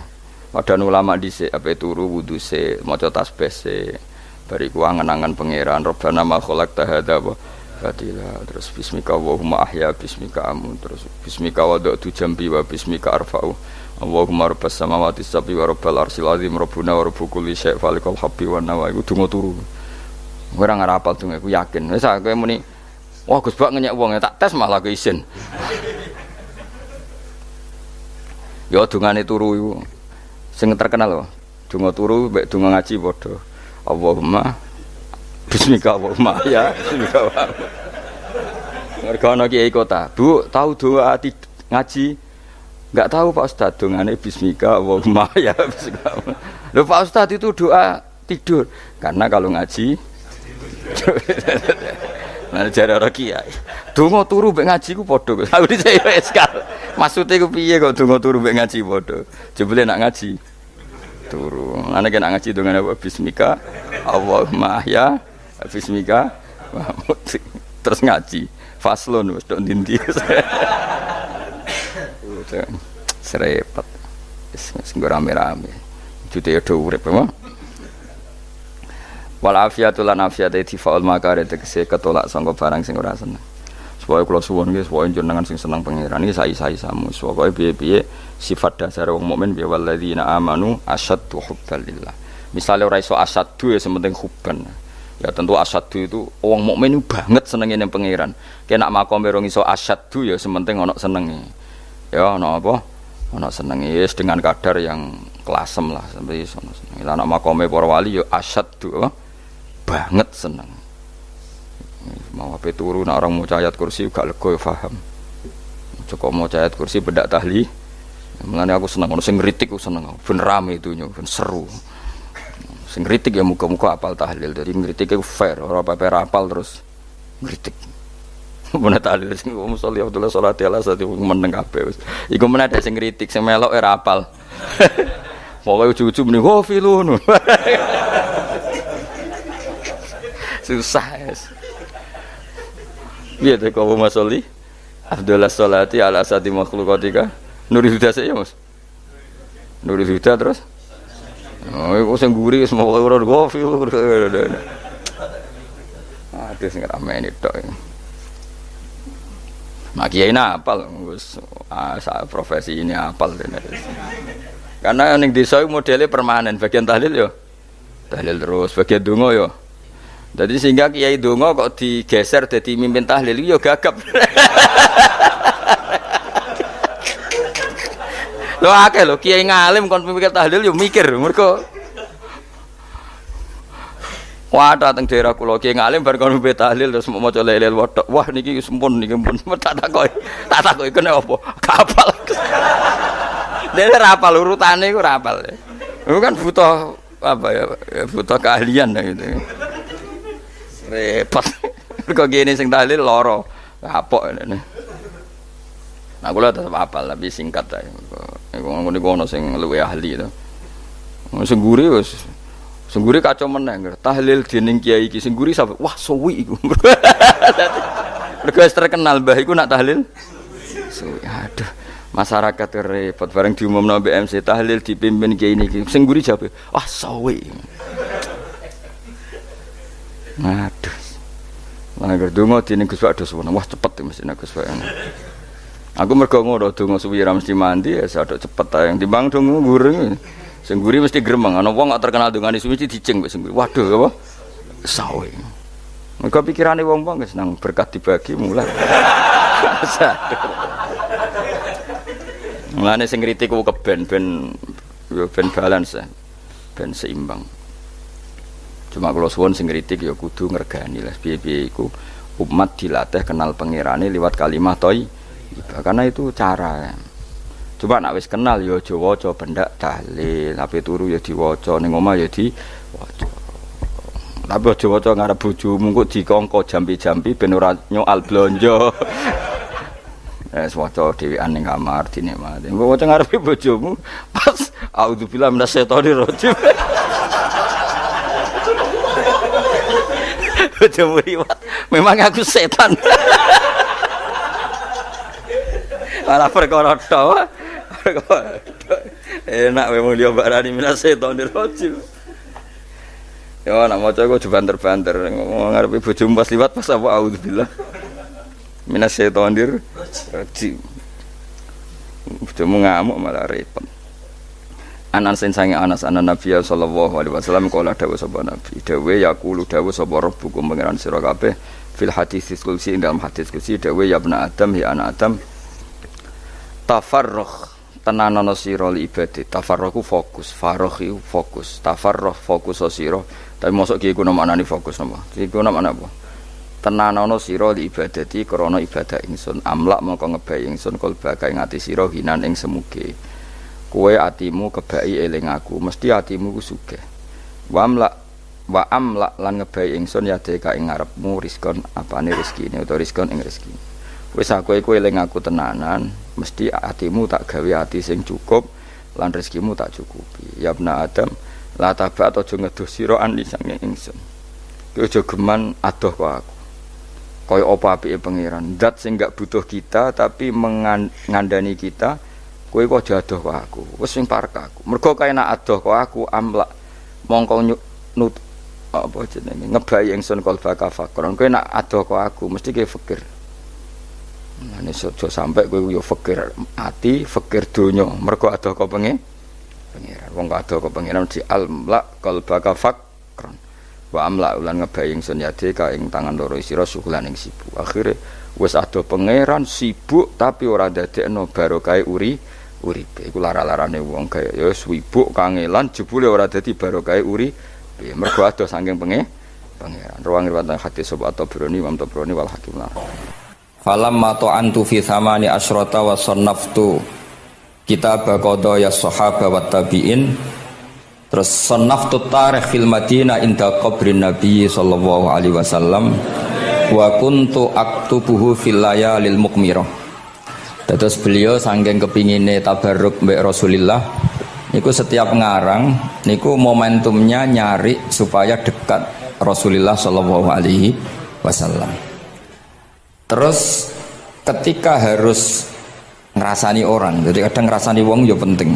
Padahal ulama dhisik ape turu wudu se maca tasbih se bariku angen-angen pangeran Rabbana ma khalaqta hadza Fatilah terus bismika Allahumma ahya bismika amun terus bismika wada'tu jambi wa bismika arfa'u Allahumma rabbas samawati sab'i wa rabbal arsyil azim rabbuna wa rabbu kulli syai' falikal habbi wa nawa iku donga turu ora ngarapal donga iku yakin wis kowe muni wah Gus Bak ngenyek wong tak tes malah ke isin ya dongane turu iku sing terkenal lho donga turu mek donga ngaji padha Allahumma bismika Allahumma ya bismika mereka ana kiai kota Bu tahu doa ngaji enggak tahu Pak Ustaz dongane bismika Allahumma ya bismika lho Pak Ustaz itu doa tidur karena kalau ngaji nah jare ora kiai donga turu mek ngaji ku padha aku dhisik eskal maksude ku piye kok donga turu mek ngaji padha jebule nak ngaji turu. Ana kena ngaji dengan apa bismika Allahumma ahya bismika terus ngaji faslun wis tok ndi-ndi. Serepet. Wis rame-rame. Jute yo urip apa? Wal afiatu lan afiate tifaul makare tegese ketolak sangka barang sing ora seneng. Supaya kula suwun nggih supaya jenengan sing seneng pangeran iki sai-sai samu. Supaya piye-piye sifat dasar wong mukmin bi walladzina amanu asyaddu hubban lillah. Misale ora iso asyaddu ya sementing hubban. Ya tentu asyaddu itu wong mukmin banget senenge ning pangeran. Kena makome rong iso asyaddu ya sementing ana senenge. Ya ana apa? Ana senenge wis dengan kadar yang kelasem lah sampai iso seneng. Lah ana makome para wali ya asyaddu banget seneng. Mau apa turu nak orang mau ayat kursi gak lega ya paham. Cukup mau ayat kursi bedak tahli. Mulane aku seneng ono sing ngritik aku seneng. Ben rame itunya, ben seru. Sing ngritik ya muga-muga apal tahlil. Jadi ngritik iku fair, ora paper apal terus ngritik. Bener tahlil sing musolli Abdullah sholati ala sate meneng kabeh wis. Iku meneh sing ngritik sing melok ora apal. Pokoke ujug-ujug muni filun. Susah es. Biar deh kau masoli, Abdullah sholati ala sati makhlukatika, Nurul Huda saya mas, Nurul Huda terus, oh aku sengguri semua orang gofil, aduh sing ramai ini tok. Mak kiai apal, profesi ini apal karena yang desa modelnya permanen, bagian tahlil yo, tahlil terus, bagian dungo yo. Jadi sehingga kiai donga kok digeser jadi mimpin tahlil yo gagap. Lho akeh lho kiai ngalim kon mikir tahlil yo mikir mergo wadah teng daerah kula kiai ngalim bar kon mimpin tahlil terus maca la ilaha illallah. Wah niki sempun niki pun tak takoki kene apa? Kapal. Dene ra apal urutane iku ra apal. Iku kan butuh apa ya? Butuh keahlian gitu. Repot. Kok gini sing tahlil loro. Kapok ngene. Nah kula tetep apal tapi singkat ae. Iku ngono sing luwih ahli to. Sing guri wis sing guri kacau meneh. Tahlil dening kiai iki sing guri sampe wah suwi iku. Mergo terkenal mbah iku nak tahlil. Suwi. Aduh. Masyarakat repot bareng diumumno BMC tahlil dipimpin kiai niki. Sing guri jabe, wah suwi. Aduh. Lah nek donga dene Gus Pak dos wah cepet mesti nek Gus Pak. Aku mergo ngono donga suwi ra mesti mandi ya sadok cepet ae timbang donga gureng. Sing guri mesti gremeng ana wong kok terkenal dongane suwi mesti dicing wis sing guri. Waduh apa? Sawe. Mergo pikirane wong-wong wis nang berkat dibagi mulai. Mulane sing kritik ku keben ben balance ben seimbang. Cuma kalau suwon sing kritik ya kudu ngergani lah piye-piye iku umat dilatih kenal pangerane liwat kalimat thayyibah karena itu cara. Coba nek wis kenal ya aja waca bendak tahlil, tapi turu ya diwaca ning omah ya diwaca. Tapi aja waca ngarep bojomu kok dikongko jampi-jampi ben ora nyoal blonjo. Waca dhewean ning kamar dinikmati. Engko waca ngarepe bojomu pas auzubillahi minasyaitonir rajim. Bojomu riwat, memang aku setan. Malah perkara tok. Enak memang dia barani minasyaitonir rajim. Ya nak maca kok banter-banter ngarepe bojomu pas liwat pas apa auzubillah. Minasyaitonir rajim. Bojomu ngamuk malah repot. Anas sange Anas anan Nabi sallallahu alaihi wasallam kala dawuh sapa Nabi dawuh yaqulu dawuh sapa rabbukum pangeran sira kabeh fil hadits qudsi dalam hadits qudsi dawuh ya ibnu adam ya anak adam tafarrugh tenanono sira li ibadah tafarrughu fokus faragh fokus tafarrugh fokus sira tapi mosok ki iku maknane fokus napa iku maknane apa tenanono sira li ibadati krana ibadah ingsun amlak mongko ngebayi ingsun kalbaka ing ati sira hinan ing semuge kowe atimu kebaki eling aku mesti atimu ku sugih wa amla lan ngebayi ingsun ya deka ing ngarepmu rizkon apane rezekine utawa rizkon ing rezekine wis aku iku eling aku tenanan mesti atimu tak gawe ati sing cukup lan rezekimu tak cukupi. Ya ibna Adam, la taba aja ngedoh sira ani sange ingsun. Kowe aja geman adoh kok aku. Kaya apa apike pangeran, zat sing gak butuh kita tapi ngandani kita, kowe kok aja adoh kok aku. Wis sing parek aku. Mergo kaya nak adoh kok aku amlak mongko nut apa jenenge ngebayi ingsun kalbaka fakron. Kowe nak adoh kok aku mesti kowe fikir. Nah ini aja sampai kowe yo fikir ati, fikir donya. Mergo adoh kok pangeran. Wong adoh kok pangeran di amlak kalbaka fakron. Wa amla ulan ngebayi ingsun yade ka ing tangan loro sira sukulan ing sibuk. Akhire wis adoh pangeran sibuk tapi ora dadekno barokah uripe. Iku lara-larane wong kaya ya sibuk kangelan jebule ora dadi barokah uripe. Mergo adoh saking pangeran. Ruang riwayat hadis sapa Tabrani Imam Tabrani wal Hakim. Falamma ta'antu fi thamani asyrata wa sannaftu kitab qada ya sahaba wa tabi'in. Terus sannaftu tarikh fil Madinah inda qabrin Nabi sallallahu alaihi wasallam wa kuntu aktubuhu fil layalil mukmirah. Terus beliau saking kepingine tabarruk mbek Rasulullah niku setiap ngarang niku momentumnya nyari supaya dekat Rasulullah sallallahu alaihi wasallam. Terus ketika harus ngerasani orang, jadi kadang ngerasani wong ya penting.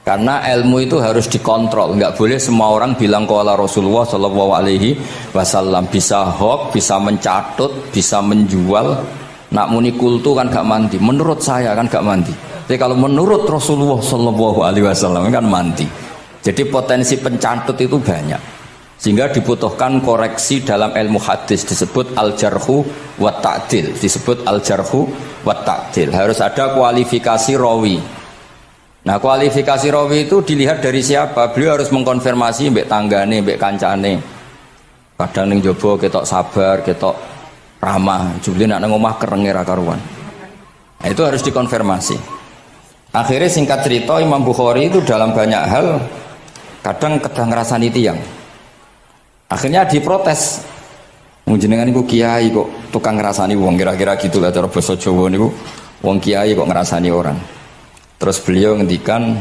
Karena ilmu itu harus dikontrol, nggak boleh semua orang bilang qala Rasulullah sallallahu alaihi wasallam, bisa hoax, bisa mencatut, bisa menjual. Nak muni kultu kan gak mandi, menurut saya kan gak mandi. Jadi kalau menurut Rasulullah sallallahu alaihi wasallam kan mandi. Jadi potensi pencatut itu banyak. Sehingga dibutuhkan koreksi dalam ilmu hadis disebut al-jarhu wa ta'dil, disebut al-jarhu wa ta'dil. Harus ada kualifikasi rawi. Nah kualifikasi rawi itu dilihat dari siapa? Beliau harus mengkonfirmasi mbek tanggane, mbek kancane. Kadang ning jaba ketok sabar, ketok ramah, jebule nek nang omah kerenge ra karuan. Nah, itu harus dikonfirmasi. Akhirnya singkat cerita Imam Bukhari itu dalam banyak hal kadang ngrasani tiyang. Akhirnya diprotes. Wong jenengan niku kiai kok tukang ngrasani wong, kira-kira gitulah cara basa Jawa niku. Wong kiai kok ngrasani orang. Terus beliau ngendikan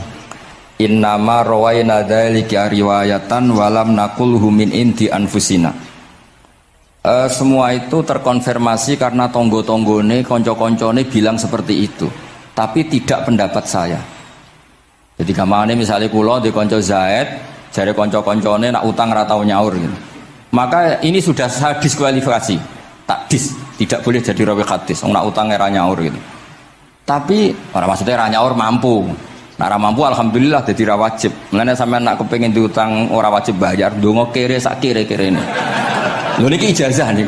innama rawaina dzalika riwayatan walam naqulhu min indi anfusina. Semua itu terkonfirmasi karena tonggo-tonggone kanca-kancane bilang seperti itu, tapi tidak pendapat saya. Jadi gamane misalnya kula di kanca Zaid, jare kanca-kancane nak utang ra tau nyaur gitu. Maka ini sudah saya diskualifikasi. Takdis, tidak boleh jadi rawi hadis. Wong nak utang ra nyaur gitu. Tapi orang maksudnya ra nyaur mampu. Nah ra mampu alhamdulillah dadi ra wajib. Mulane sampean nak kepengin diutang ora wajib bayar, ndonga kere sak kere-kerene. Lho niki ijazah nih.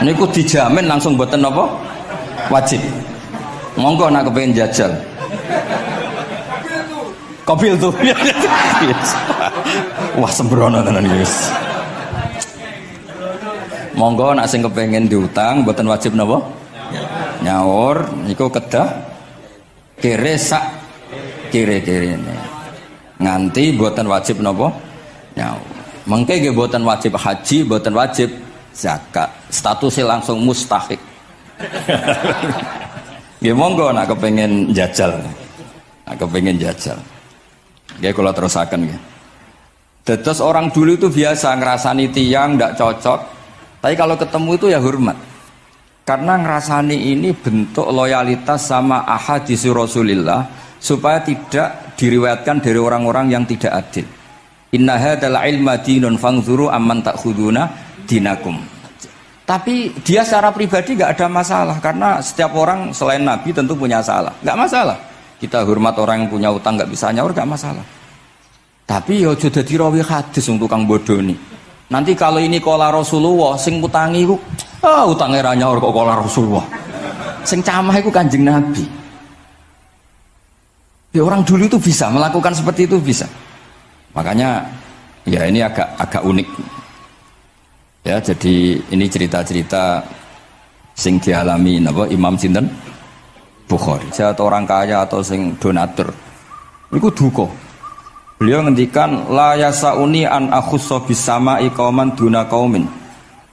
Niku dijamin langsung mboten apa? Wajib. Monggo nak kepengin jajal. Kobil tuh. Wah sembrono tenan iki. Monggo nak sing kepengin diutang mboten wajib napa? Nyaur niku kedah kere sak kere-kerene. Nganti mboten wajib napa? Nyaur. Mengke nggih mboten wajib haji, mboten wajib zakat. Statusnya langsung mustahik. Nggih monggo nak kepengin jajal. Nak kepengin jajal. Nggih kula terusaken nggih. Terus orang dulu itu biasa ngerasani tiang ndak cocok, tapi kalau ketemu itu ya hormat. Karena ngerasani ini bentuk loyalitas sama ahadits Rasulillah supaya tidak diriwayatkan dari orang-orang yang tidak adil. Inna hadzal ilma dinun fangzuru amman ta'khuduna dinakum. Tapi dia secara pribadi nggak ada masalah karena setiap orang selain Nabi tentu punya salah, nggak masalah. Kita hormat orang yang punya utang nggak bisa nyaur nggak masalah. Tapi ya aja dadi rawi hadis untuk tukang bodoni. Nanti kalau ini qala Rasulullah sing utangi ku utange ra nyaur kok qala Rasulullah. Sing camah iku Kanjeng Nabi. Ya orang dulu itu bisa melakukan seperti itu bisa. Makanya ya ini agak unik. Ya jadi ini cerita-cerita sing dialami napa Imam sinten Bukhari. Atau orang kaya atau sing donatur. Iku duka. Beliau ngendikan la yasauni an akhussa bisama'i qauman duna qaumin.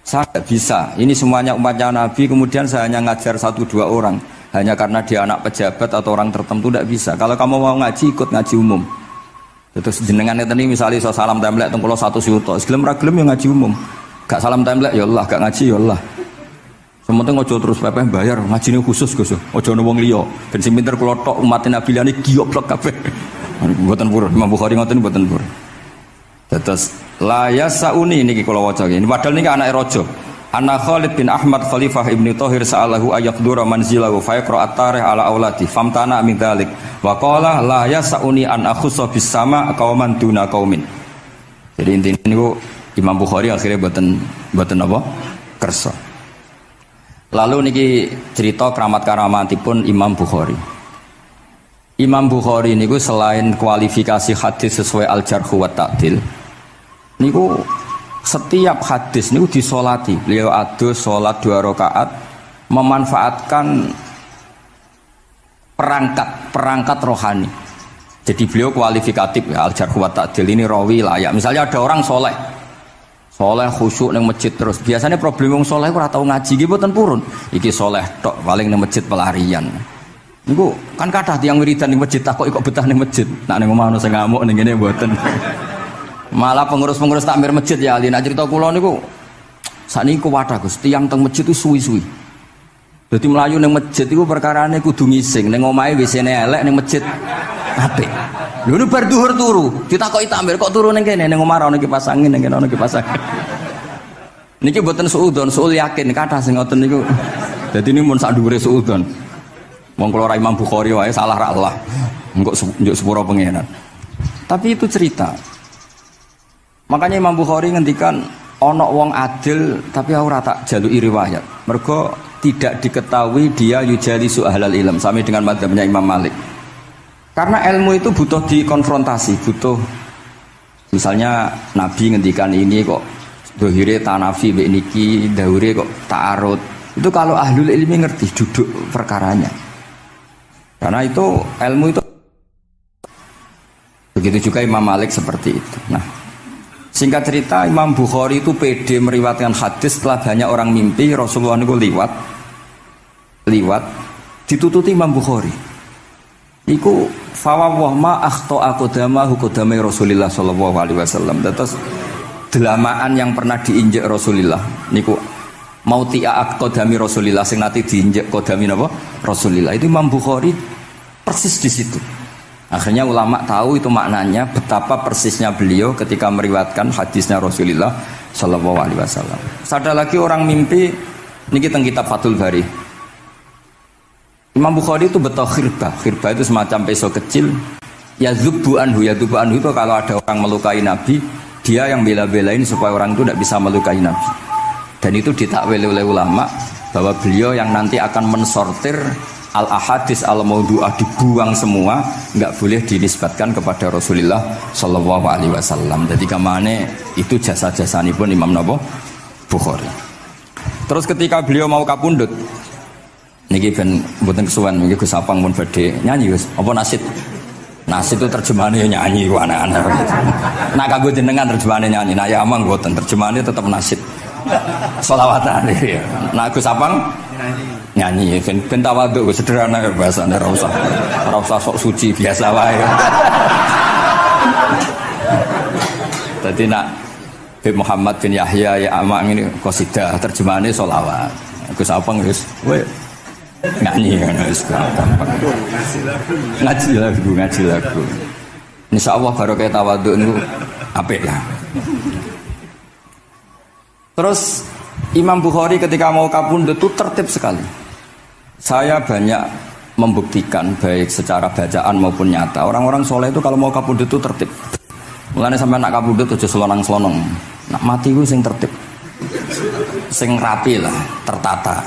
Saya tidak bisa. Ini semuanya umatnya Nabi kemudian saya hanya ngajar 1-2 orang. hanya karena dia anak pejabat atau orang tertentu tidak bisa. Kalau kamu mau ngaji ikut ngaji umum. Terus jenengan ini misalnya so salam templek teng kula 100 yuta, gelem ra gelem ya ngaji umum. Gak salam templek ya Allah, gak ngaji ya Allah. Sementing ojo terus pepeh bayar, ngajine khusus Gus. Ojo ono wong liya. Ben sing pinter kula tok umat Nabi liyane gioblok kabeh. Mboten purun, Imam Bukhari ngoten mboten purun. Terus la yasauni niki kula waca iki. Padahal niki anake raja. Anna Khalid bin Ahmad Khalifah Ibnu Thahir sa'alahu ayaqdura manzilahu fa yaqra at-tarikh ala auladi famtana min dzalik wa qala la yasauni an akhussa bis sama qauman duna qaumin. Jadi intinya niku Imam Bukhari akhirnya boten apa? Kersa. Lalu niki cerita keramat-keramatipun Imam Bukhari. Imam Bukhari niku selain kualifikasi hadis sesuai al-jarh wa ta'dil niku setiap hadis niku disolati. Beliau adu sholat 2 rakaat memanfaatkan perangkat rohani. Jadi beliau kualifikatif ya, al-jarh wa ta'dil ini rawi layak. Misalnya ada orang soleh khusyuk nang masjid terus. Biasanya problem wong soleh ora tau ngaji iki mboten purun. Iki soleh tok paling nang masjid pelarian. Niku kan kathah tiyang wiridan ning masjid tak kok betah ning masjid. Nak ning omah ono sing ngamuk ning kene mboten. Malah pengurus-pengurus takmir masjid ya ali nak cerita kula niku sakniki kuwathah Gus, tiyang teng masjid itu suwi-suwi. Dadi mlayu ning masjid iku perkarane kudu ngising, ning omahe WC-ne elek ning masjid apik. Lho nu bar dhuwur turu, ditakoki takmir kok turu ning kene ning omah ana kipas angin ning kene ana kipas angin. Niki mboten suudzon, suul yakin kathah sing ngoten niku. Dadi ini mun sak dhuwure suudzon. Wong kula ra Imam Bukhari wae salah ra Allah. Engko njuk sepuro pengenan. Tapi itu cerita. Makanya Imam Bukhari ngendikan ono wong adil tapi ora tak jaluki riwayat. Mergo tidak diketahui dia yujalisu ahlal ilm sami dengan madzhabnya Imam Malik. Karena ilmu itu butuh dikonfrontasi, butuh misalnya Nabi ngendikan ini kok dohire tanafi mbek niki, daure kok ta'arud. Itu kalau ahlul ilmi ngerti duduk perkaranya. Karena itu ilmu itu begitu juga Imam Malik seperti itu. Nah, singkat cerita Imam Bukhari itu pede meriwayatkan hadis setelah banyak orang mimpi Rasulullah itu liwat ditututi Imam Bukhari. Iku fawwah ma akhta aqdamahu qadamai Rasulillah sallallahu alaihi wasallam. Terus delamaan yang pernah diinjek Rasulullah niku mautia aqdami Rasulillah sing nate diinjek qadami napa Rasulillah. Itu Imam Bukhari persis di situ. Akhirnya ulama tahu itu maknanya betapa persisnya beliau ketika meriwayatkan hadisnya Rasulullah sallallahu alaihi wasallam. Ada lagi orang mimpi niki teng kitab Fathul Bari. Imam Bukhari itu betul khirbah. Khirbah itu semacam pisau kecil. Yadzubu anhu itu kalau ada orang melukai Nabi, dia yang bela-belain supaya orang itu tidak bisa melukai Nabi. Dan itu ditakwil oleh ulama bahwa beliau yang nanti akan mensortir al-ahadis al-maudu'ah, dibuang semua, nggak boleh dinisbatkan kepada Rasulullah sallallahu alaihi wasallam. Jadi kamane itu jasa-jasani pun Imam Bukhari. Terus ketika beliau mau kapundhut, niki ben mboten kesuwen niki Gus Sapang pun badhe nyanyi Gus. Apa nasid? Nasid itu terjemahannya nyanyi ku anak-anak. Nah kanggo jenengan terjemahannya nyanyi, nah ya amang mboten terjemahannya tetap nasid. Sholawatan ya. Nah Gus Sapang nyanyi ben tawadhu sederhana bahasane ora usah sok suci biasa wae. Tadi nak Habib Muhammad bin Yahya ya amang ini qasidah terjemahannya sholawat. Gus Sapang wis nyanyi kan gampang. Ngaji lagu. Insyaallah barokah tawadhu niku apik lah. Terus Imam Bukhari ketika mau kapundhut itu tertib sekali. Saya banyak membuktikan baik secara bacaan maupun nyata. Orang-orang soleh itu kalau mau kapundhut itu tertib. Mulane sampai nak kapundhut aja selonang-selonong. Nak mati ku sing tertib. Sing rapi lah, tertata.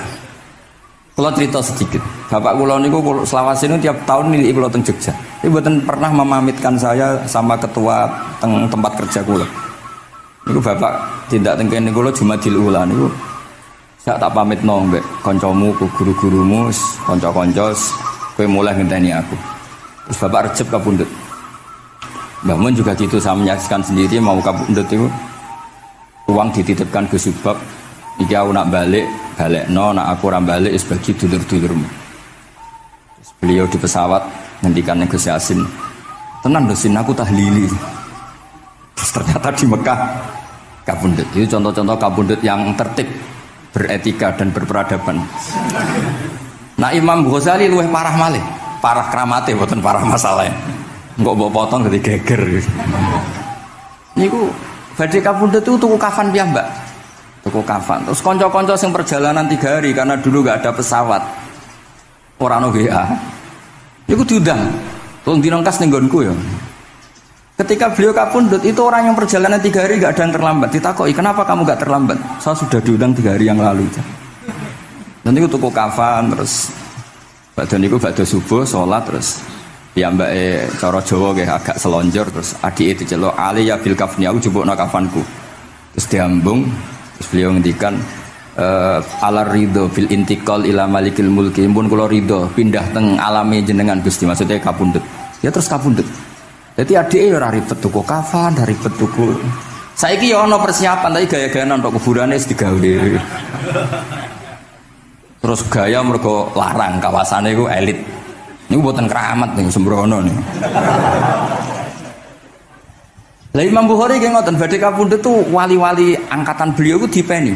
Kalau cerita sedikit, bapak kula niku selawase niku tiap tahun nilai kula teng Jogja. Ibu mboten pernah memamitkan saya sama ketua tempat kerja kula. Niku bapak tindak teng kene kula Jumadil Ula niku sak tak pamitno mbek kancamu, guru-gurumu, kanca-kanca kowe mulai ngenteni aku. Terus bapak Recep kapundhut. Mbah Mun juga gitu, saya menyaksikan sendiri mau kapundhut itu uang dititipkan ke Subak. Iki aku nak balekno, nak aku ora balik wis bagi dulur-dulurmu. Beliau di pesawat ngendikan yang Gus Yasin, tenan dosin aku tahlili. Terus ternyata di Mekah kabundut. Itu contoh-contoh kabundut yang tertib, beretika dan berperadaban. Nah Imam Ghazali luwih parah malih, parah kramate boten parah masalahnya. Enggak mbok potong dadi geger. Niku badhe kabundut itu tuku kafan piyambak. Tuku kafan. Terus kanca-kanca sing perjalanan 3 hari karena dulu enggak ada pesawat. Ora ono WA. Niku diundang. Tolong dinongkas ning nggonku ya. Ketika beliau kabundut itu orang yang perjalanan 3 hari enggak ada yang terlambat. Ditakoki, "Kenapa kamu enggak terlambat?" "Saya sudah diundang 3 hari yang lalu." Dan niku tuku kafan terus badhe niku badhe subuh salat terus ya mbake cara Jawa nggih agak selonjor terus adike diceluk ali ya bil kafni aku jupukno kafanku. Terus diambung terus beliau ngendikan alar ridho bil intiqal ila malikil mulki pun kula ridho pindah teng alame jenengan Gusti maksudnya kabundut. Ya terus kabundut. Jadi adike ya ora ribet tuku kafan, ora ribet tuku. Saiki ya ana persiapan tapi gaya-gayanan tok kuburane wis digawe. Terus gaya mergo larang kawasane iku elit. Niku mboten keramat niku sembrono niku. Lah Imam Bukhari nggih ngoten badhe kapundhut tuh wali-wali angkatan beliau ku dipeni.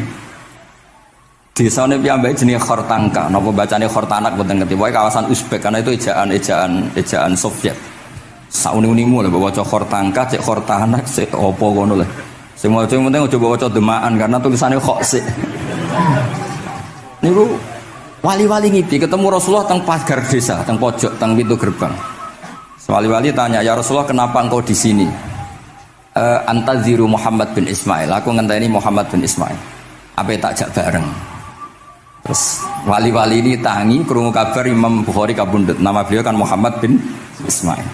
Desane piyambake jenenge Khortangka, napa bacane Khortanak mboten ngerti. Pokoke kawasan Uzbek karena itu ejaan Soviet. Sauni-unimu lho waca Khortangka, cek Khortanak, cek apa ngono lho. Sing maca penting aja waca demaan karena tulisane kok sik. Niku wali-wali ngipi ketemu Rasulullah teng pagar desa, teng pojok, teng pintu gerbang. Wali-wali tanya, "Ya Rasulullah, kenapa engkau di sini?" Antaziru Muhammad bin Ismail. Aku ngenteni Muhammad bin Ismail. Apa tak jak bareng. Terus wali-wali ini tangi krungu kabar Imam Bukhari kabundut. Nama beliau kan Muhammad bin Ismail.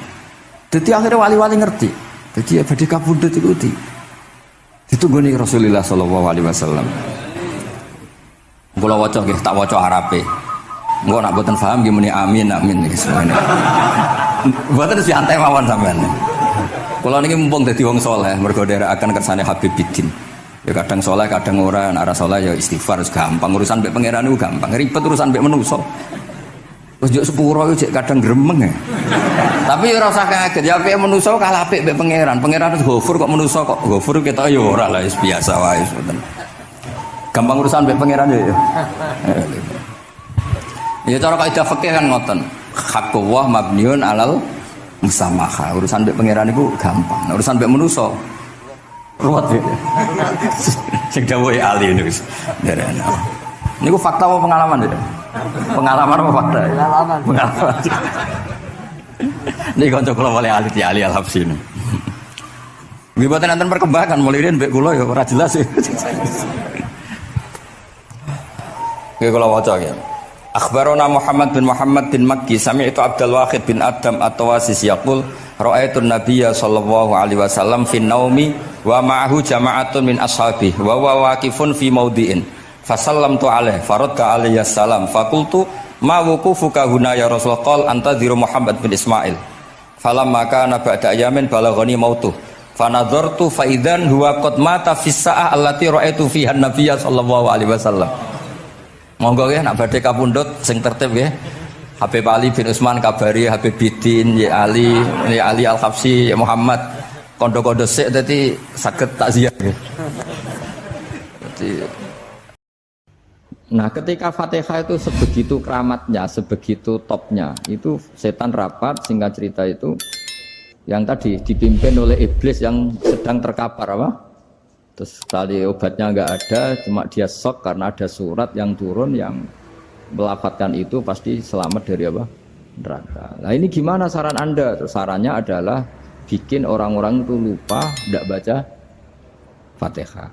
Jadi akhirnya wali-wali ngerti. Jadi ya badhe kabundut iku ditunggoni Rasulullah sallallahu alaihi wasallam. Kula waca nggih tak waca Arabe. Engko nak mboten paham nggih muni amin amin iki semene. Mboten santai mawon sampean. Kula niki mumpung dadi wong saleh mergo nderekaken kersane Habib Bidin. Ya kadang saleh kadang ora, nek ora saleh ya istighfar gampang urusan mbek pangeran niku gampang. Ribet urusan mbek manusa. Terus yo sepuro yo kadang gremeng ya. Tapi ora usah kaget ya apike manusa kalah apik mbek pangeran. Pangeran wis ghafur kok manusa kok ghafur ketok ya ora lah wis biasa wae ngoten. Gampang urusan mbek pangeran ya. Ya cara kaidah fikih kan ngoten. Haqqullah mabniun alal musamaha. Urusan mbek pangeran iku gampang. Nah, urusan mbek manusa ruwet ya. Sing dawuhe ahli niku wis. Niku fakta apa pengalaman ya? Pengalaman apa fakta? Pengalaman. Niki kanca kula wali ahli al-Habsyi. Nggih boten enten perkembangan mulih mbek kula ya ora jelas ya. Oke kalau waca ya. Akhbarona Muhammad bin Makki sami'tu Abdul Wahid bin Adam at-Tawasis yaqul ra'aitu an-nabiyya sallallahu alaihi wasallam fi naumi wa ma'ahu jama'atun min ashabi wa huwa waqifun fi mawdi'in fasallamtu alaihi faradda alayhi salam faqultu ma wuqufuka huna ya Rasulullah qala antadhiru Muhammad bin Ismail falamma kana ba'da ayamin balaghani mautuh fanadhartu fa idzan huwa qad mata fi sa'ah allati ra'aitu fiha an-nabiyya sallallahu alaihi wasallam. Monggo ya nak badhe kapundhut sing tertib nggih. Habib Ali bin Utsman kabari Habib Bidin ya Ali Al-Habsyi ya Muhammad kondo-kondo sik dadi saged takziah nggih. Nah, ketika Fatihah itu sebegitu keramatnya, sebegitu topnya, itu setan rapat singkat cerita itu yang tadi dipimpin oleh iblis yang sedang terkapar apa? Terus tali obatnya nggak ada, cuma dia shock karena ada surat yang turun yang melafatkan itu pasti selamat dari apa? Neraka. Nah ini gimana saran Anda? Terus sarannya adalah bikin orang-orang itu lupa tidak baca Fatihah.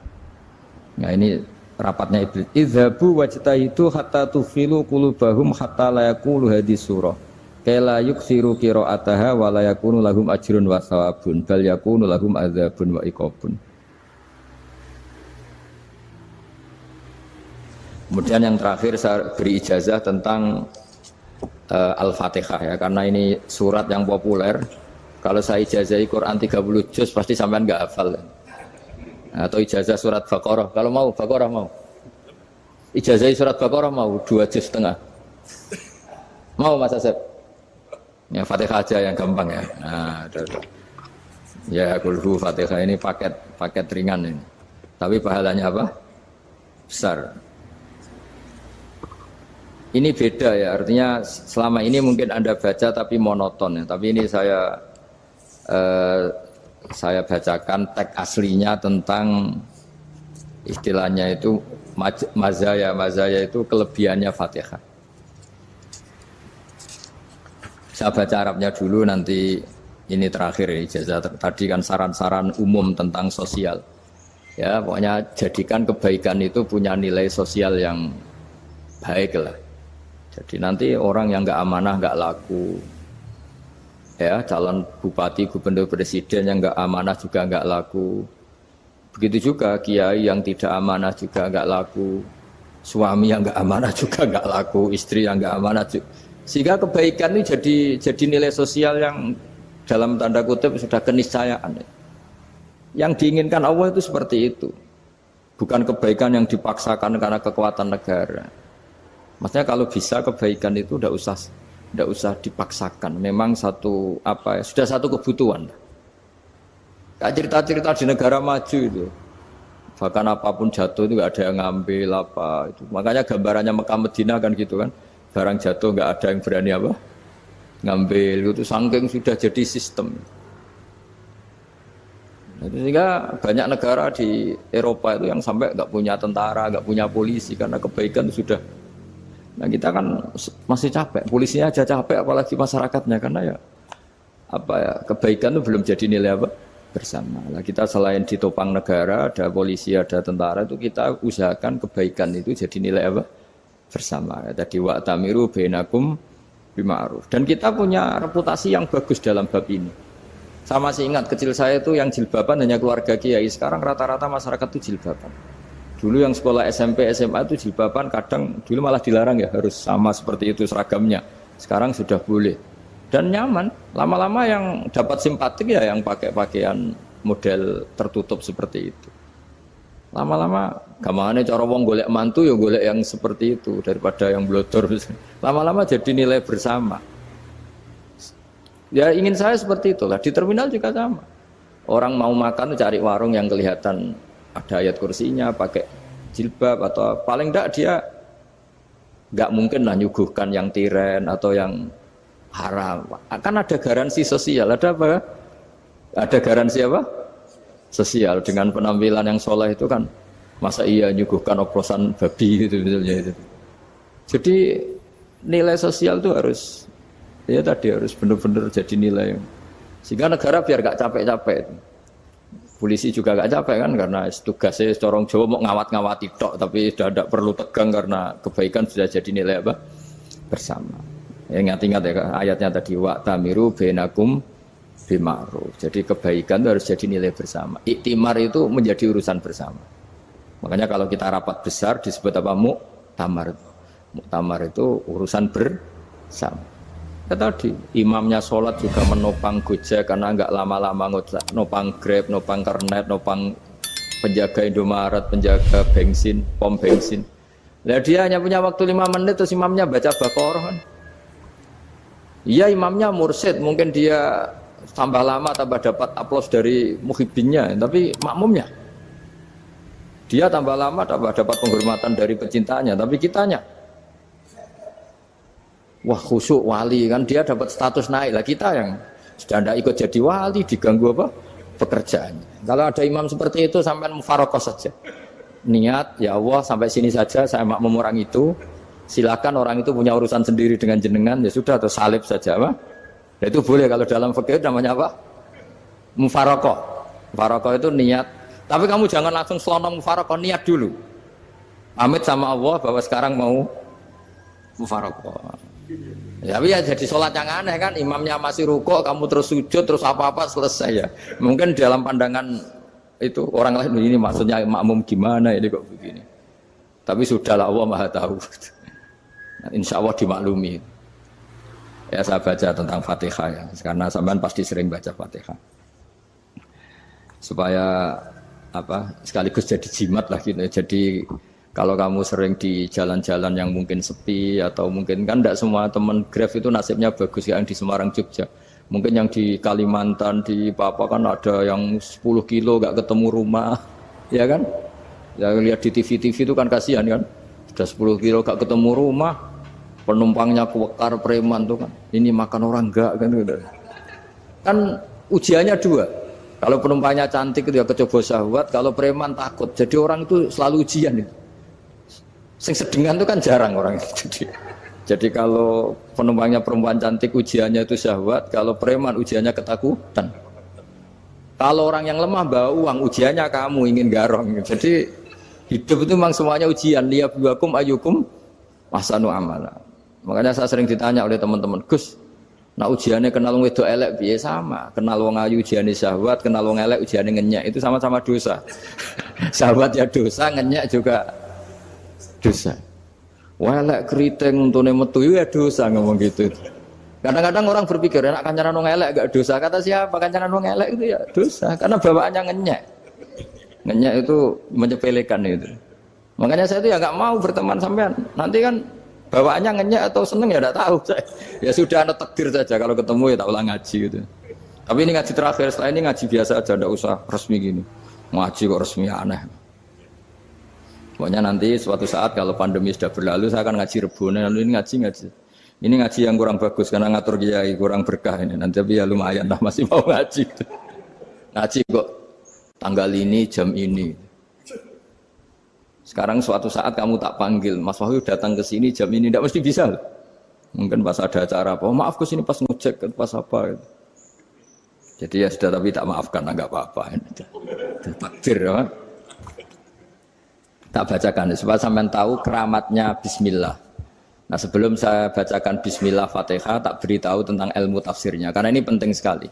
Nah ini rapatnya iblis. Idzabu wajtahidu hatta tufilu qulubahum hatta la yaqulu hadis surah. Kala yuksiru qiraataha wa la yakunu lahum ajrun wa thawabun bal yakunu lahum adzabun wa iqabun. Kemudian yang terakhir saya beri ijazah tentang Al-Fatihah ya, karena ini surat yang populer. Kalau saya ijazahi Quran 30 juz pasti sampean nggak hafal. Atau ijazah surat Baqarah, kalau mau Baqarah mau. Ijazahi surat Baqarah mau 2 juz setengah. Mau Mas Asep? Ya Fatihah aja yang gampang ya. Nah, udah. Ya kulhu Fatihah ini paket ringan ini. Tapi pahalanya apa? Besar. Ini beda ya, artinya selama ini mungkin Anda baca tapi monoton ya. Tapi ini saya bacakan teks aslinya tentang istilahnya itu mazaya itu kelebihannya Fatihah. Saya baca Arabnya dulu, nanti ini terakhir ya, ijazah tadi kan saran-saran umum tentang sosial. Ya, pokoknya jadikan kebaikan itu punya nilai sosial yang baik lah. Jadi nanti orang yang nggak amanah nggak laku, ya calon bupati, gubernur, presiden yang nggak amanah juga nggak laku. Begitu juga kiai yang tidak amanah juga nggak laku, suami yang nggak amanah juga nggak laku, istri yang nggak amanah juga. Sehingga kebaikan ini jadi nilai sosial yang dalam tanda kutip sudah keniscayaan. Yang diinginkan Allah itu seperti itu, bukan kebaikan yang dipaksakan karena kekuatan negara. Maksudnya kalau bisa kebaikan itu tidak usah dipaksakan. Memang sudah satu kebutuhan. Kayak cerita-cerita di negara maju itu, bahkan apapun jatuh itu nggak ada yang ngambil apa itu. Makanya gambarannya Mekah Medina kan gitu kan, barang jatuh nggak ada yang berani apa ngambil itu, saking sudah jadi sistem. Sehingga banyak negara di Eropa itu yang sampai nggak punya tentara, nggak punya polisi karena kebaikan itu sudah. Nah kita kan masih capek, polisinya aja capek, apalagi masyarakatnya, karena kebaikan itu belum jadi nilai bersama. Nah kita selain ditopang negara, ada polisi, ada tentara, itu kita usahakan kebaikan itu jadi nilai bersama. Tadi wa'tamiru bainakum bima'ruf. Dan kita punya reputasi yang bagus dalam bab ini. Saya masih ingat kecil saya itu yang jilbaban hanya keluarga kiai. Sekarang rata-rata masyarakat itu jilbaban. Dulu yang sekolah SMP, SMA itu jilbaban kadang dulu malah dilarang ya, harus sama seperti itu seragamnya. Sekarang sudah boleh. Dan nyaman. Lama-lama yang dapat simpatik ya yang pakai pakaian model tertutup seperti itu. Lama-lama gamane cara wong golek mantu ya golek yang seperti itu daripada yang blodor. Lama-lama jadi nilai bersama. Ya ingin saya seperti itulah. Di terminal juga sama. Orang mau makan cari warung yang kelihatan ada ayat kursinya, pakai jilbab, atau paling enggak dia enggak mungkin lah nyuguhkan yang tiren atau yang haram. Akan ada garansi sosial, ada apa? Ada garansi apa? Sosial dengan penampilan yang soleh itu kan, masa iya nyuguhkan oplosan babi gitu misalnya itu. Jadi nilai sosial itu harus benar-benar jadi nilai. Sehingga negara biar enggak capek-capek. Polisi juga gak capek kan, karena tugasnya corong Jawa mau ngawat-ngawati tok, tapi sudah tidak perlu tegang karena kebaikan sudah jadi nilai bersama. Ya, ingat-ingat ya ayatnya tadi, wa'tamiru bainakum bima'ruf. Jadi kebaikan itu harus jadi nilai bersama. Iktimar itu menjadi urusan bersama. Makanya kalau kita rapat besar disebut apa? Muktamar. Muktamar itu urusan bersama. Ya tadi, imamnya sholat juga menopang Gojek karena nggak lama-lama nopang Grab, nopang Kernet, nopang penjaga Indomaret, penjaga bensin, pom bensin. Nah, dia hanya punya waktu 5 menit terus imamnya baca Baqarah kan. Iya imamnya mursyid, mungkin dia tambah lama tambah dapat aplaus dari muhibbinnya, tapi makmumnya dia tambah lama tambah dapat penghormatan dari pecintanya, tapi kitanya wah khusyuk wali kan, dia dapat status naik lah, kita yang sudah tidak ikut jadi wali diganggu apa pekerjaannya. Kalau ada imam seperti itu sampai mufarokoh saja, niat ya Allah sampai sini saja saya makmum orang itu, silakan orang itu punya urusan sendiri dengan jenengan, ya sudah atau salib saja apa. Ya, itu boleh kalau dalam fikih namanya apa? Mufarokoh. Mufarokoh itu niat, tapi kamu jangan langsung selonong mufarokoh, niat dulu pamit sama Allah bahwa sekarang mau mufarokoh. Ya, tapi ya jadi sholat yang aneh kan, imamnya masih rukuk, kamu terus sujud, terus apa-apa selesai ya. Mungkin dalam pandangan itu orang lain ini maksudnya makmum gimana ini kok begini. Tapi sudahlah Allah Maha tahu. Nah, insya Allah dimaklumi. Ya saya baca tentang Fatihah ya, karena sampean pasti sering baca Fatihah. Supaya sekaligus jadi jimat lah gitu. Jadi Kalau kamu sering di jalan-jalan yang mungkin sepi atau mungkin kan tidak semua teman Grab itu nasibnya bagus yang di Semarang Jogja. Mungkin yang di Kalimantan di Papua kan ada yang 10 kilo gak ketemu rumah, ya kan? Ya lihat di TV-TV itu kan kasihan kan. Sudah 10 kilo gak ketemu rumah, penumpangnya kuwekar preman tuh kan. Ini makan orang enggak kan gitu. Kan ujiannya dua. Kalau penumpangnya cantik itu ya kecoba syahwat, kalau preman takut. Jadi orang itu selalu ujian itu. Sing sedengan itu kan jarang orang itu. Jadi kalau penumpangnya perempuan cantik ujiannya itu syahwat, kalau preman ujiannya ketakutan. Kalau orang yang lemah bawa uang ujiannya kamu ingin garong. Jadi hidup itu memang semuanya ujian. Liyabluwakum ayyukum ahsanu amala. Makanya saya sering ditanya oleh teman-teman, Gus, nah ujiannya kenal wong wedok elek piye sama? Kenal wong ayu ujiannya syahwat, kenal wong elek ujiannya ngenyek, itu sama-sama dosa. Syahwat ya dosa, ngenyek juga dosa. Welek keriting untune metu ya dosa ngomong gitu. Kadang-kadang orang berpikir enak kancanan wong elek gak dosa. Kata siapa kancanan wong elek itu ya dosa karena bawaannya ngenyek. Ngenyek itu menyepelekan itu. Makanya saya itu ya nggak mau berteman sampean. Nanti kan bawaannya ngenyek atau seneng ya enggak tahu saya. Ya sudah ada takdir saja kalau ketemu ya tak ulang ngaji gitu. Tapi ini ngaji terakhir, setelah ini ngaji biasa aja enggak usah resmi gini. Ngaji kok resmi aneh. Pokoknya nanti suatu saat kalau pandemi sudah berlalu saya akan ngaji Rebone, lalu ini ngaji. Ini ngaji yang kurang bagus karena ngatur kiai kurang berkah ini. Nanti tapi ya lumayan lah masih mau ngaji. Ngaji kok tanggal ini jam ini. Sekarang suatu saat kamu tak panggil, Mas Wahyu datang ke sini jam ini tidak mesti bisa. Mungkin pas ada acara apa, oh, maaf ke sini pas ngecek pas apa. Jadi ya sudah tapi tak maafkan enggak apa-apa. Takdir ya. Tak bacakan supaya sampean tahu keramatnya bismillah. Nah, sebelum saya bacakan bismillah Fatihah tak beritahu tentang ilmu tafsirnya karena ini penting sekali.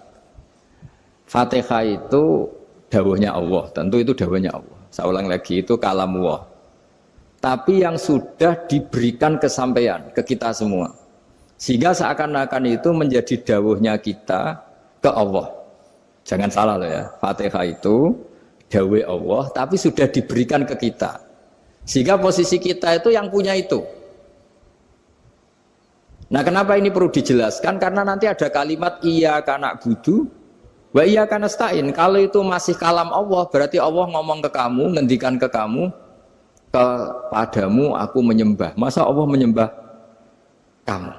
Fatihah itu dawuhnya Allah, tentu itu dawuhnya Allah. Saya ulang lagi itu kalamullah. Tapi yang sudah diberikan kesampaian ke kita semua. Sehingga seakan-akan itu menjadi dawuhnya kita ke Allah. Jangan salah loh ya. Fatihah itu dawuh Allah tapi sudah diberikan ke kita. Sehingga posisi kita itu yang punya itu. Nah kenapa ini perlu dijelaskan? Karena nanti ada kalimat iyyaka na'budu wa iyyaka nasta'in. Kalau itu masih kalam Allah, berarti Allah ngomong ke kamu, ngendikan ke kamu, kepadamu aku menyembah. Masa Allah menyembah kamu?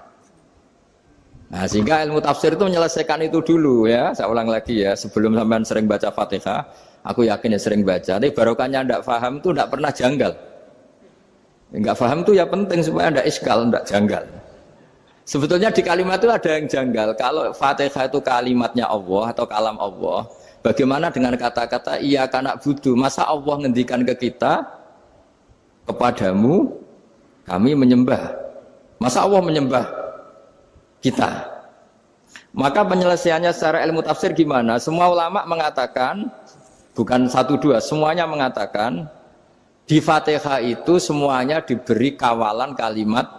Nah sehingga ilmu tafsir itu menyelesaikan itu dulu ya. Saya ulang lagi ya, sebelum sampean sering baca Fatihah, aku yakin ya sering baca. Tapi barokahnya tidak paham itu tidak pernah janggal. Enggak paham itu ya penting supaya tidak iskal, tidak janggal. Sebetulnya di kalimat itu ada yang janggal. Kalau Fatihah itu kalimatnya Allah atau kalam Allah, bagaimana dengan kata-kata iyyaka na'budu? Masa Allah ngendikan ke kita, kepadamu kami menyembah. Masa Allah menyembah kita? Maka penyelesaiannya secara ilmu tafsir gimana? Semua ulama mengatakan, bukan satu dua, semuanya mengatakan di Fatihah itu semuanya diberi kawalan kalimat.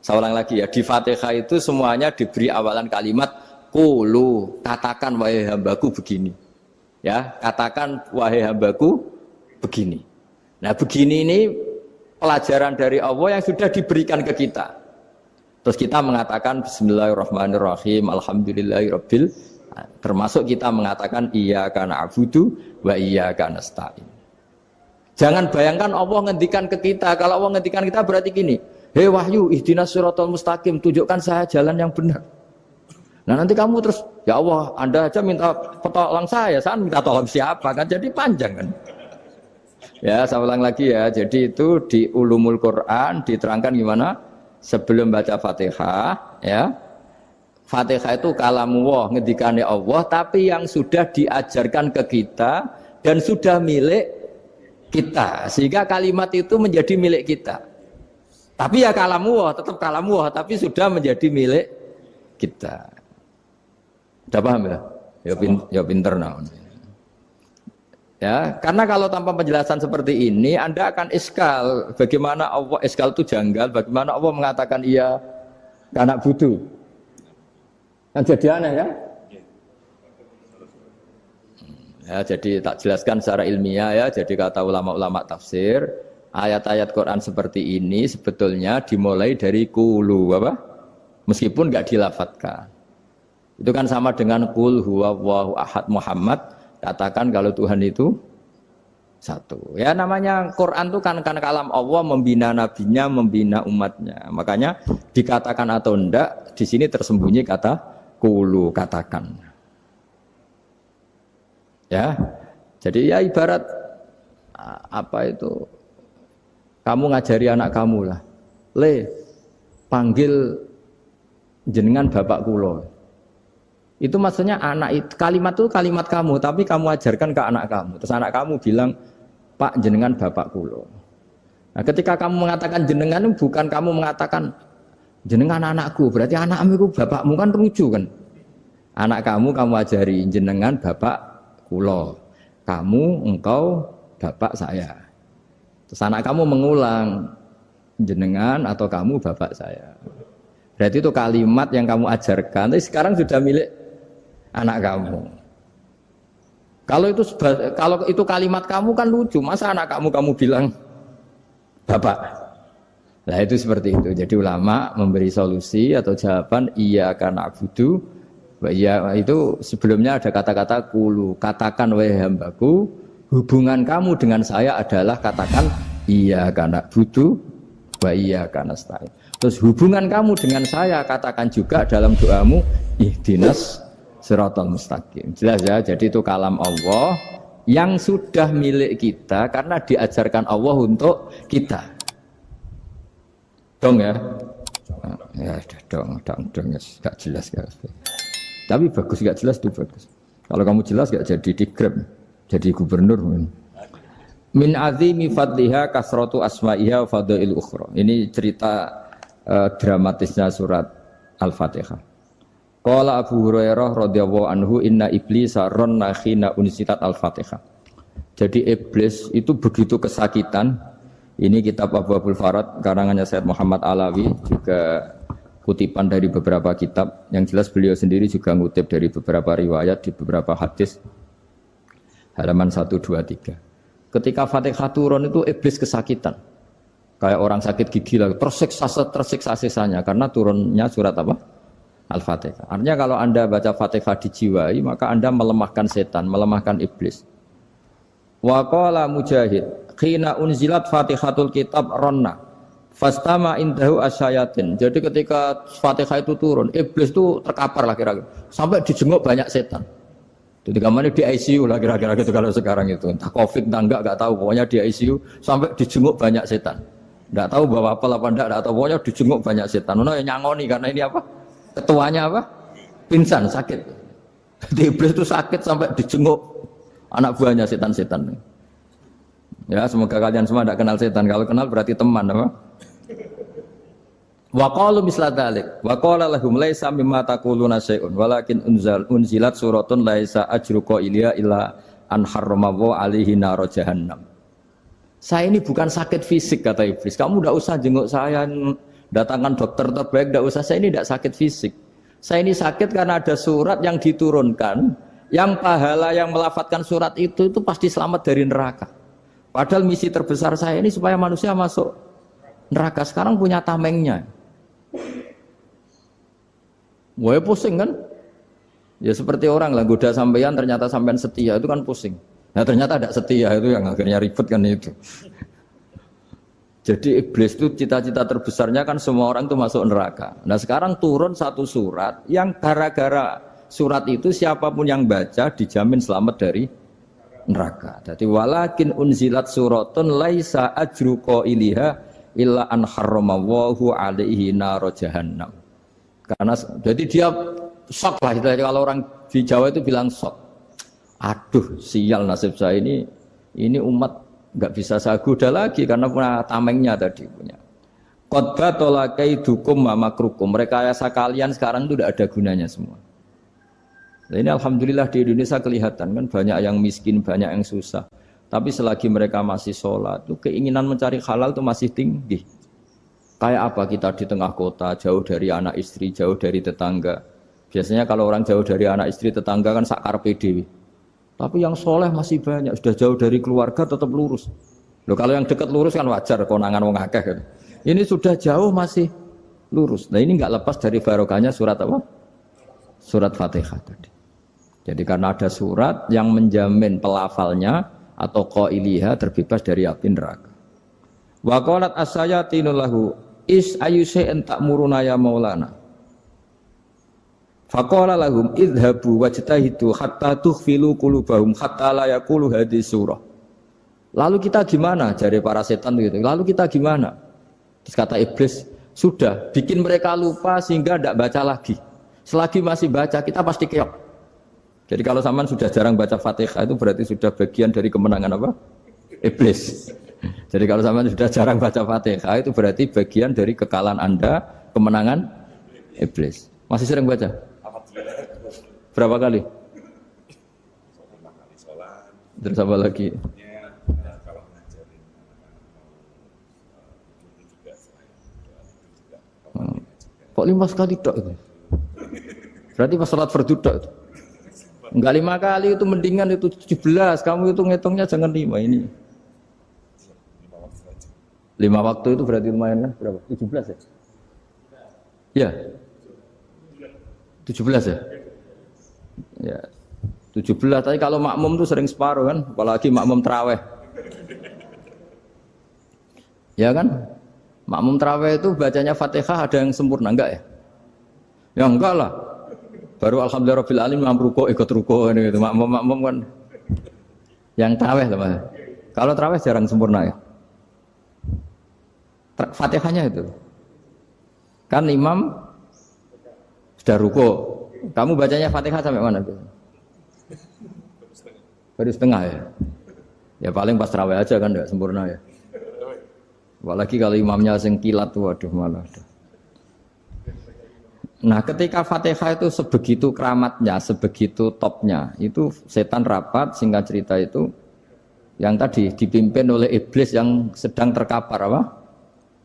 Saya ulang lagi ya, di Fatihah itu semuanya diberi awalan kalimat qulu, katakan wahai hambaku begini. Ya, katakan wahai hambaku begini. Nah, begini ini pelajaran dari Allah yang sudah diberikan ke kita. Terus kita mengatakan bismillahirrahmanirrahim, alhamdulillahirabbil, termasuk kita mengatakan iyyaka na'budu wa iyyaka nasta'in. Jangan bayangkan Allah ngendikan ke kita. Kalau Allah ngendikan kita berarti gini, hei Wahyu, ihdinas siratal mustaqim, tunjukkan saya jalan yang benar. Nah nanti kamu terus, ya Allah, Anda aja minta tolong saya minta tolong siapa kan? Jadi panjang kan? Ya, saya ulang lagi ya. Jadi itu di Ulumul Quran diterangkan gimana? Sebelum baca Fatihah, ya. Fatihah itu kalamullah, ngendikannya Allah, tapi yang sudah diajarkan ke kita dan sudah milik kita, sehingga kalimat itu menjadi milik kita. Tapi ya kalamullah, tetap kalamullah, tapi sudah menjadi milik kita. Sudah paham ya? Ya pinter naon. Ya, karena kalau tanpa penjelasan seperti ini, Anda akan iskal. Bagaimana Allah iskal itu janggal? Bagaimana Allah mengatakan iya karena butuh? Kan jadi aneh ya? Ya, jadi tak jelaskan secara ilmiah ya. Jadi kata ulama-ulama tafsir, ayat-ayat Quran seperti ini sebetulnya dimulai dari kulu apa? Meskipun nggak dilafatkan. Itu kan sama dengan qul huwallahu ahad Muhammad, katakan kalau Tuhan itu satu. Ya namanya Quran itu kan kalam Allah, membina nabinya, membina umatnya. Makanya dikatakan atau enggak di sini tersembunyi kata qulu, katakan. Ya. Jadi ya ibarat apa itu? Kamu ngajari anak kamu lah. Le, panggil jenengan bapak kulo. Itu maksudnya anak itu, kalimat itu kalimat kamu, tapi kamu ajarkan ke anak kamu. Terus anak kamu bilang, Pak jenengan bapak kulo. Nah, ketika kamu mengatakan jenengan, bukan kamu mengatakan jenengan anakku, berarti anakmu itu bapakmu, kan lucu kan? Anak kamu ajari jenengan bapak kulo. Kamu, engkau, bapak saya. Terus anak kamu mengulang jenengan atau kamu bapak saya. Berarti itu kalimat yang kamu ajarkan, tapi sekarang sudah milik anak kamu. Kalau itu kalimat kamu kan lucu, masa anak kamu bilang bapak. Nah itu seperti itu. Jadi ulama memberi solusi atau jawaban iyyaka na'budu wa iya, itu sebelumnya ada kata-kata qulu, katakan wahai hambaku, hubungan kamu dengan saya adalah katakan iyyaka na'budu wa iyyaka nasta'in. Terus hubungan kamu dengan saya katakan juga dalam doamu ihdinas siratal mustaqim. Jelas ya, jadi itu kalam Allah yang sudah milik kita karena diajarkan Allah untuk kita. Dong ya? Ya dong, gak jelas gak. Tapi bagus gak jelas itu bagus. Kalau kamu jelas gak jadi digrab, jadi gubernur. Min azimi fadliha kasratu asma'iha wa fadail ukhra. Ini cerita dramatisnya surat Al-Fatihah. Qala Abu Hurairah radhiyallahu anhu inna iblisa ranna khina unsitat Al-Fatihah. Jadi iblis itu begitu kesakitan. Ini kitab Abu Abul Farad karangannya Sayyid Muhammad Alawi, juga kutipan dari beberapa kitab. Yang jelas beliau sendiri juga ngutip dari beberapa riwayat di beberapa hadis. Halaman 123. Ketika Fatihah turun itu iblis kesakitan. Kayak orang sakit gigi lah, tersiksa sisanya karena turunnya surat apa? Al-Fatihah. Artinya kalau Anda baca Fatihah dijiwai, maka Anda melemahkan setan, melemahkan iblis. Wa qala Mujahid, khina unzilat Fatihatul Kitab ronna fastama indahu asyayatin. Jadi ketika Fatihah itu turun, iblis itu terkapar lah kira-kira. Sampai dijenguk banyak setan. Jadi kemana di ICU lah kira-kira gitu kalau sekarang itu. Entah COVID entah enggak tahu. Pokoknya di ICU sampai dijenguk banyak setan. Enggak tahu bawa apa enggak tahu. Pokoknya dijenguk banyak setan. Nah, yang nyangoni karena ini apa? Ketuanya apa? Pingsan, sakit. Jadi iblis itu sakit sampai dijenguk anak buahnya setan-setan. Ya, semoga kalian semua tidak kenal setan. Kalau kenal berarti teman, apa? Wa qalu misla dzalik. Wa qala lahum laisa mimma taquluna syai'un walakin unzilat suratun laisa ajru qailiha illa an harrama alaihi nar jahannam. Saya ini bukan sakit fisik kata iblis. Kamu tidak usah jenguk saya, datangkan dokter terbaik, tidak usah. Saya ini tidak sakit fisik. Saya ini sakit karena ada surat yang diturunkan, yang pahala yang melafatkan surat itu pasti selamat dari neraka. Padahal misi terbesar saya ini supaya manusia masuk neraka. Sekarang punya tamengnya. Wah pusing kan? Ya seperti orang lah goda sampean ternyata sampean setia itu kan pusing. Nah ternyata tidak setia itu yang akhirnya ribet kan itu. Jadi iblis itu cita-cita terbesarnya kan semua orang itu masuk neraka. Nah sekarang turun satu surat yang gara-gara surat itu siapapun yang baca dijamin selamat dari neraka. Jadi walakin unzilat suratun laisa ajru qailiha illa an harramallahu alaihi nar jahannam. Karena jadi dia shock lah kalau orang di Jawa itu bilang shock. Aduh sial nasib saya ini umat nggak bisa saya goda lagi karena punya tamengnya tadi punya. Qad tolakaidukum wa makrukum. Rekayasa kalian sekarang itu tidak ada gunanya semua. Nah, ini alhamdulillah di Indonesia kelihatan kan banyak yang miskin, banyak yang susah. Tapi selagi mereka masih sholat, itu keinginan mencari halal itu masih tinggi. Kayak apa kita di tengah kota, jauh dari anak istri, jauh dari tetangga. Biasanya kalau orang jauh dari anak istri, tetangga kan sakar PDW. Tapi yang soleh masih banyak, sudah jauh dari keluarga tetap lurus. Loh kalau yang dekat lurus kan wajar konangan wong akeh kan. Ini sudah jauh masih lurus. Nah ini enggak lepas dari barokahnya surat apa? Surat Fatihah tadi. Jadi karena ada surat yang menjamin pelafalnya atau qailiha terbebas dari api neraka. Wa qalat as-sayatinu lahu is ayyusa'in ta'muruna ya maulana. Faqala lahum idhabu wajtahidu hatta tukhfilu qulubahum hatta la yaqulu hadhihi surah. Lalu kita gimana? Jari para setan gitu. Lalu kita gimana? Terus kata iblis, sudah bikin mereka lupa sehingga tidak baca lagi. Selagi masih baca kita pasti keok. Jadi kalau sampean sudah jarang baca Fatihah itu berarti sudah bagian dari kemenangan apa? Iblis. Jadi kalau sampean sudah jarang baca Fatihah itu berarti bagian dari kekalahan Anda, kemenangan iblis. Masih sering baca? Berapa kali? Terus apa lagi? Kok 5 kali tok itu? Berarti pas salat fardu tok itu. Enggak 5 kali itu mendingan itu 17. Kamu itu ngitungnya jangan 5 ini. 5 waktu itu berarti lumayan kan? Berapa? 17 ya? Ya. 17 ya? Ya. 17, tapi kalau makmum tuh sering separuh kan, apalagi makmum tarawih. Ya kan? Makmum tarawih itu bacanya Fatihah ada yang sempurna enggak ya? Ya enggak lah. Baru alhamdulillahirabbil alamin ruku ikut ruku ini gitu. Makmum kan yang tarawih lah Mas. Kalau tarawih jarang sempurna ya. Fatihahnya itu. Kan imam sudah ruku. Kamu bacanya Fatihah sampai mana tuh? Baru setengah ya. Ya paling pas tarawih aja kan enggak sempurna ya. Apalagi kalau imamnya sing kilat tuh waduh malah. Nah, ketika Fatihah itu sebegitu keramatnya, sebegitu topnya, itu setan rapat, singkat cerita itu yang tadi dipimpin oleh iblis yang sedang terkapar apa?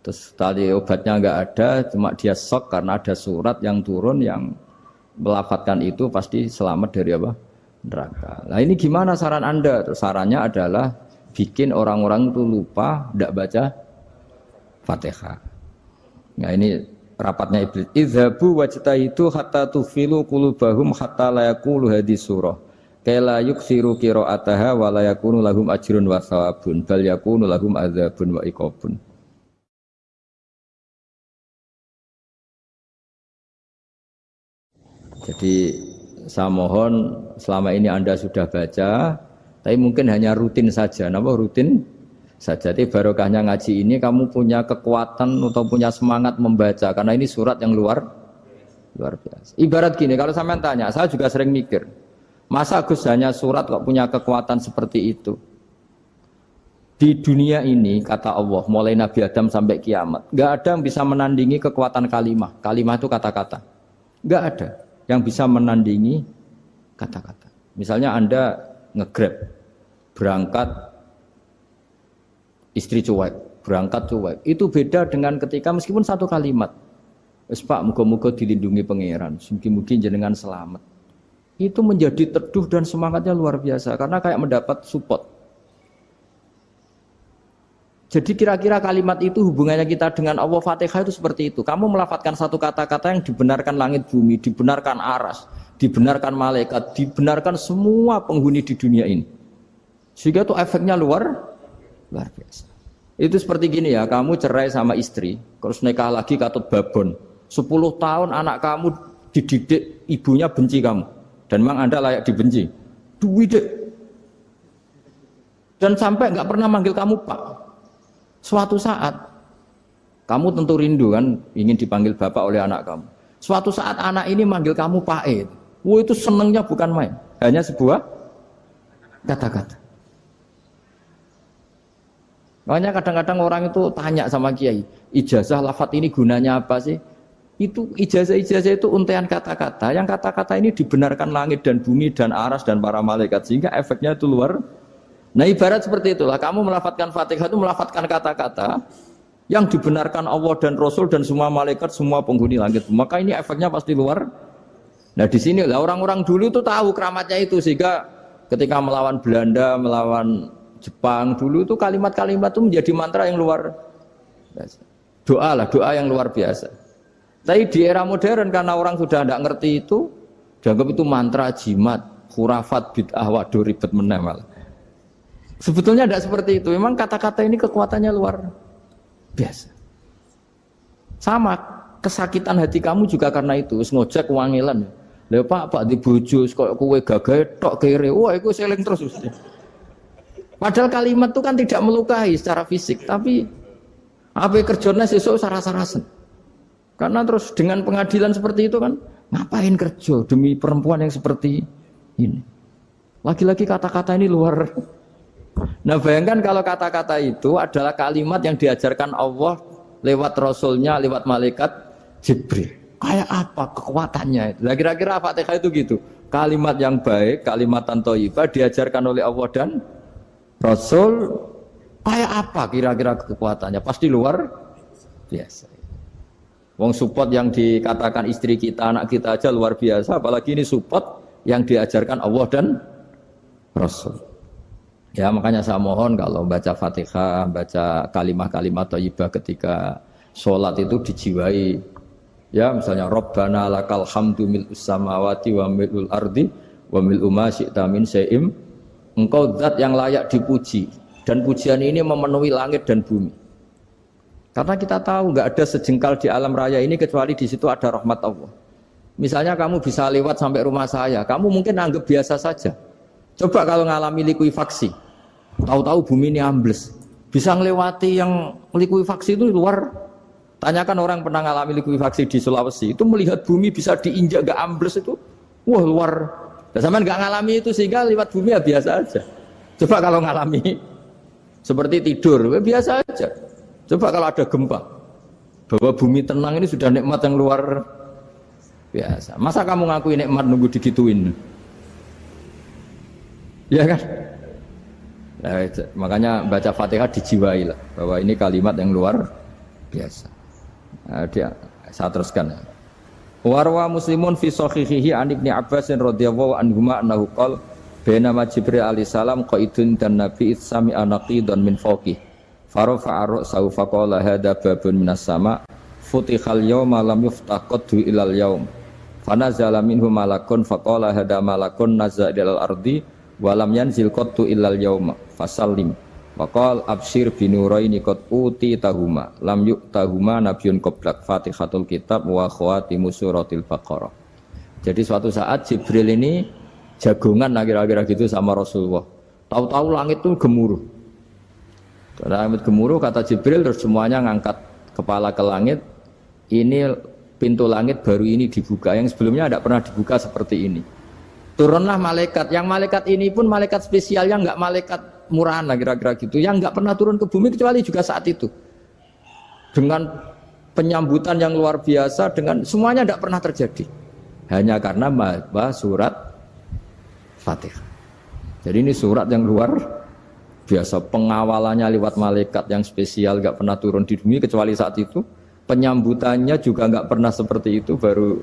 Terus tadi obatnya enggak ada, cuma dia shock karena ada surat yang turun yang melafatkan itu pasti selamat dari apa? Neraka. Nah ini gimana saran Anda? Terus sarannya adalah bikin orang-orang itu lupa, tidak baca Fatihah. Nah ini rapatnya iblis. Idhabu wajtahidu hatta tufilu qulubahum hatta la yaqulu hadhihi surah. Kala yuksiru qira'ataha wa la yakunu lahum ajrun wa thawabun bal yakunu lahum adzabun wa iqabun. Jadi saya mohon selama ini Anda sudah baca, tapi mungkin hanya rutin saja. Napa rutin saja? Jadi barokahnya ngaji ini kamu punya kekuatan atau punya semangat membaca karena ini surat yang luar biasa. Ibarat gini, kalau sampean tanya, saya juga sering mikir, masa Gus hanya surat kok punya kekuatan seperti itu? Di dunia ini kata Allah, mulai Nabi Adam sampai kiamat, nggak ada yang bisa menandingi kekuatan kalimah. Kalimah itu kata-kata. Nggak ada yang bisa menandingi kata-kata. Misalnya Anda nge-grab, berangkat istri cuek, berangkat cuek. Itu beda dengan ketika meskipun satu kalimat. Wes Pak, muga-muga dilindungi pangeran, mugi-mugi jenengan selamat. Itu menjadi teduh dan semangatnya luar biasa karena kayak mendapat support. Jadi kira-kira kalimat itu hubungannya kita dengan Allah Fatihah itu seperti itu. Kamu melafadzkan satu kata-kata yang dibenarkan langit bumi, dibenarkan aras, dibenarkan malaikat, dibenarkan semua penghuni di dunia ini. Sehingga itu efeknya luar biasa. Itu seperti gini ya, kamu cerai sama istri, terus nikah lagi katut babon. 10 tahun anak kamu dididik, ibunya benci kamu. Dan memang Anda layak dibenci. Duwidek. Dan sampai nggak pernah manggil kamu Pak. Suatu saat, kamu tentu rindu kan, ingin dipanggil bapak oleh anak kamu. Suatu saat anak ini manggil kamu Pak E. Wah itu senengnya bukan main. Hanya sebuah kata-kata. Makanya kadang-kadang orang itu tanya sama kiai, ijazah lafadz ini gunanya apa sih? Itu ijazah-ijazah itu untaian kata-kata. Yang kata-kata ini dibenarkan langit dan bumi dan aras dan para malaikat. Sehingga efeknya itu luar. Nah ibarat seperti itulah, kamu melafadzkan Fatihah itu melafadzkan kata-kata yang dibenarkan Allah dan Rasul dan semua malaikat, semua penghuni langit. Maka ini efeknya pasti luar. Nah di sini lah orang-orang dulu itu tahu keramatnya itu sehingga ketika melawan Belanda, melawan Jepang dulu itu kalimat-kalimat itu menjadi mantra yang luar biasa. Doa yang luar biasa. Tapi di era modern karena orang sudah tidak ngerti itu, dianggap itu mantra, jimat, khurafat, bid'ah, waduh ribet meneh malah. Sebetulnya tidak seperti itu. Memang kata-kata ini kekuatannya luar biasa. Sama kesakitan hati kamu juga karena itu. Ngojek wangilan. Lha Pak di bojo kok kowe gagah tok kere. Wah, iku seling terus mesti. Padahal kalimat itu kan tidak melukai secara fisik, tapi apa kerjanya sesuk sarasa-rasen. Karena terus dengan pengadilan seperti itu kan, ngapain kerja demi perempuan yang seperti ini? Lagi-lagi kata-kata ini luar. Nah bayangkan kalau kata-kata itu adalah kalimat yang diajarkan Allah lewat Rasulnya, lewat malaikat Jibril. Kayak apa kekuatannya itu? Nah, kira-kira Fatihah itu gitu. Kalimat yang baik, kalimat thayyibah diajarkan oleh Allah dan Rasul. Kayak apa kira-kira kekuatannya? Pasti luar biasa. Wong support yang dikatakan istri kita, anak kita aja luar biasa, apalagi ini support yang diajarkan Allah dan Rasul. Ya makanya saya mohon kalau baca Fatihah, baca kalimat-kalimat thayyibah ketika sholat itu dijiwai. Ya misalnya Rabbana lakal hamdu mil'us samawati wa mil'ul ardi wa mil'u ma syi'ta min syai'im. Engkau zat yang layak dipuji dan pujian ini memenuhi langit dan bumi. Karena kita tahu nggak ada sejengkal di alam raya ini kecuali di situ ada rahmat Allah. Misalnya kamu bisa lewat sampai rumah saya, kamu mungkin anggap biasa saja. Coba kalau ngalami likuifaksi, tahu-tahu bumi ini ambles, bisa ngelewati yang likuifaksi itu luar. Tanyakan orang pernah ngalami likuifaksi di Sulawesi, itu melihat bumi bisa diinjak gak ambles itu, wah luar. Dan sama nggak ngalami itu sehingga lewat bumi ya biasa aja. Coba kalau ngalami seperti tidur, ya biasa aja. Coba kalau ada gempa, bahwa bumi tenang ini sudah nikmat yang luar biasa. Masa kamu ngakui nikmat nunggu digituin? Ya kan? Nah, makanya baca Fatihah dijiwai lah, bahwa ini kalimat yang luar biasa. Nah, saya teruskan. Warwa Muslimun fi sahihihi an Ibnu Abbas radhiyallahu anhuma annahu qala bainama Jibril alaihi salam qaidun dan Nabi sami anaqidan min fawqih farafa'a ra'sahu faqala hadza babun minas sama futihal yawma lam yuftah qaddu ilal yaum fanazala minhu malakun faqala hadza malakun nazza ilal ardi wa lam yanzil qaddu ilal yauma fasallim waqal absyir binuraini qad uti tahuma lam yu'tahuma nabiyyun qablak Fatihatul kitab wa khawatimu suratil baqarah. Jadi suatu saat Jibril ini jagongan kira-kira gitu sama Rasulullah. Tahu-tahu langit itu gemuruh. Langit gemuruh kata Jibril terus semuanya ngangkat kepala ke langit. Ini pintu langit baru ini dibuka, yang sebelumnya tidak pernah dibuka seperti ini. Turunlah malaikat, yang malaikat ini pun malaikat spesial yang enggak malaikat murahan lah kira-kira gitu, yang enggak pernah turun ke bumi kecuali juga saat itu. Dengan penyambutan yang luar biasa, dengan semuanya tidak pernah terjadi. Hanya karena surat Fatihah. Jadi ini surat yang luar biasa, pengawalannya lewat malaikat yang spesial, enggak pernah turun di bumi kecuali saat itu. Penyambutannya juga enggak pernah seperti itu, baru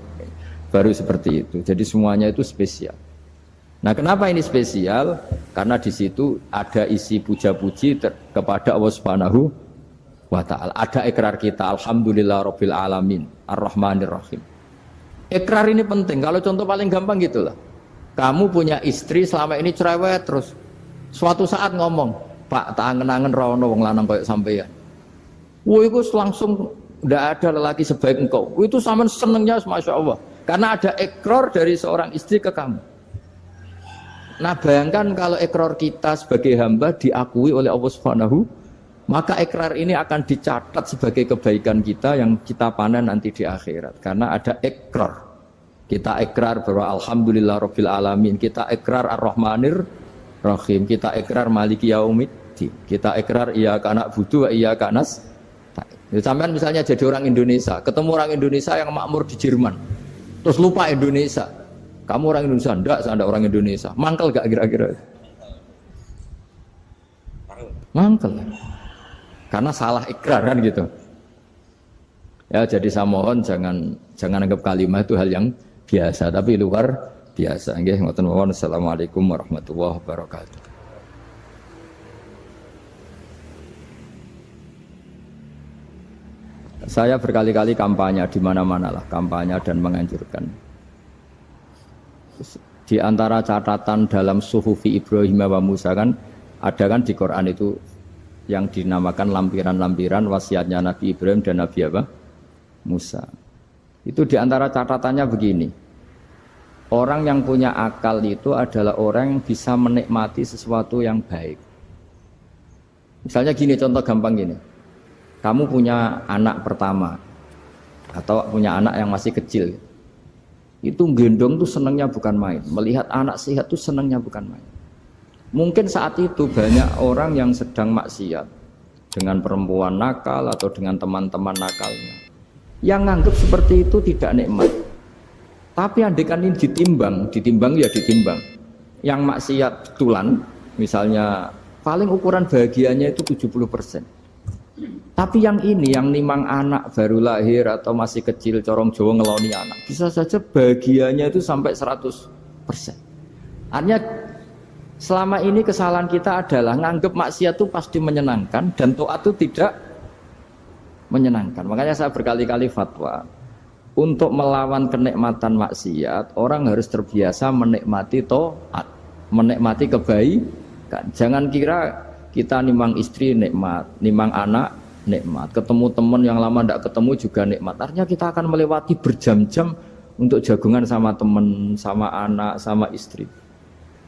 seperti itu. Jadi semuanya itu spesial. Nah, kenapa ini spesial? Karena di situ ada isi puja-puji kepada Allah Subhanahu wa ta'ala. Ada ikrar kita, alhamdulillah rabbil alamin, ar-rahmanir rahim. Ikrar ini penting. Kalau contoh paling gampang gitulah. Kamu punya istri selama ini cerewet terus. Suatu saat ngomong, "Pak, tak angen-angen rono wong lanang koyo sampeyan." Wah, itu langsung ndak ada lelaki sebaik engkau. Itu sampean senengnya Masya Allah. Karena ada ikrar dari seorang istri ke kamu. Nah bayangkan kalau ikrar kita sebagai hamba diakui oleh Allah Subhanahu, maka ikrar ini akan dicatat sebagai kebaikan kita yang kita panen nanti di akhirat. Karena ada ikrar. Kita ikrar bahwa alhamdulillah rabbil alamin, kita ikrar ar-rahmanir rahim, kita ikrar maliki yaumiddin, kita ikrar iyyaka na'budu wa iyyaka nasta'in. Sampean misalnya jadi orang Indonesia, ketemu orang Indonesia yang makmur di Jerman, terus lupa Indonesia. Kamu orang Indonesia? Enggak, saya enggak orang Indonesia. Mangkel gak kira-kira? Mangkel. Karena salah ikrar kan gitu. Ya, jadi saya mohon jangan anggap kalimat itu hal yang biasa, tapi luar biasa. Nggih, ngoten mawon. Assalamualaikum warahmatullahi wabarakatuh. Saya berkali-kali kampanye di mana-mana lah, kampanye dan menganjurkan. Di antara catatan dalam Suhufi Ibrahim wa Musa kan ada kan di Quran itu yang dinamakan lampiran-lampiran wasiatnya Nabi Ibrahim dan Nabi apa? Musa. Itu di antara catatannya begini. Orang yang punya akal itu adalah orang yang bisa menikmati sesuatu yang baik. Misalnya gini, contoh gampang gini. Kamu punya anak pertama atau punya anak yang masih kecil. Itu gendong tuh senangnya bukan main. Melihat anak sehat tuh senangnya bukan main. Mungkin saat itu banyak orang yang sedang maksiat dengan perempuan nakal atau dengan teman-teman nakalnya. Yang nganggap seperti itu tidak nikmat. Tapi andaikan ini ditimbang ya ditimbang. Yang maksiat tulan, misalnya paling ukuran bahagianya itu 70%. Tapi yang ini, yang nimang anak baru lahir atau masih kecil, corong Jawa ngeloni anak, bisa saja bahagianya itu sampai 100%. Artinya selama ini kesalahan kita adalah nganggap maksiat itu pasti menyenangkan dan taat itu tidak menyenangkan. Makanya saya berkali-kali fatwa, untuk melawan kenikmatan maksiat, orang harus terbiasa menikmati taat, menikmati kebaikan. Jangan kira kita nimang istri nikmat, nimang anak nikmat, ketemu teman yang lama tidak ketemu juga nikmat. Artinya kita akan melewati berjam-jam untuk jagungan sama teman, sama anak, sama istri.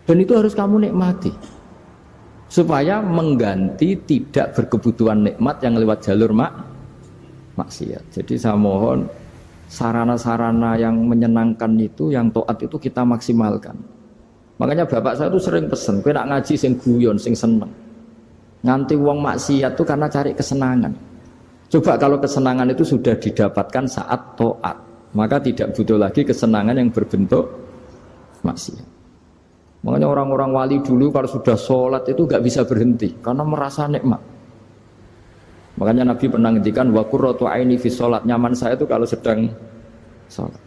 Dan itu harus kamu nikmati supaya mengganti tidak berkebutuhan nikmat yang lewat jalur maksiat. Jadi saya mohon sarana-sarana yang menyenangkan itu, yang taat itu kita maksimalkan. Makanya bapak saya itu sering pesen, kowe nak ngaji sing guyon, sing seneng. Nganti wong maksiat itu karena cari kesenangan. Coba kalau kesenangan itu sudah didapatkan saat taat, maka tidak butuh lagi kesenangan yang berbentuk maksiat. Makanya orang-orang wali dulu kalau sudah sholat itu gak bisa berhenti karena merasa nikmat. Makanya Nabi pernah ngendikan wa qurratu aini fi sholat, nyaman saya itu kalau sedang sholat.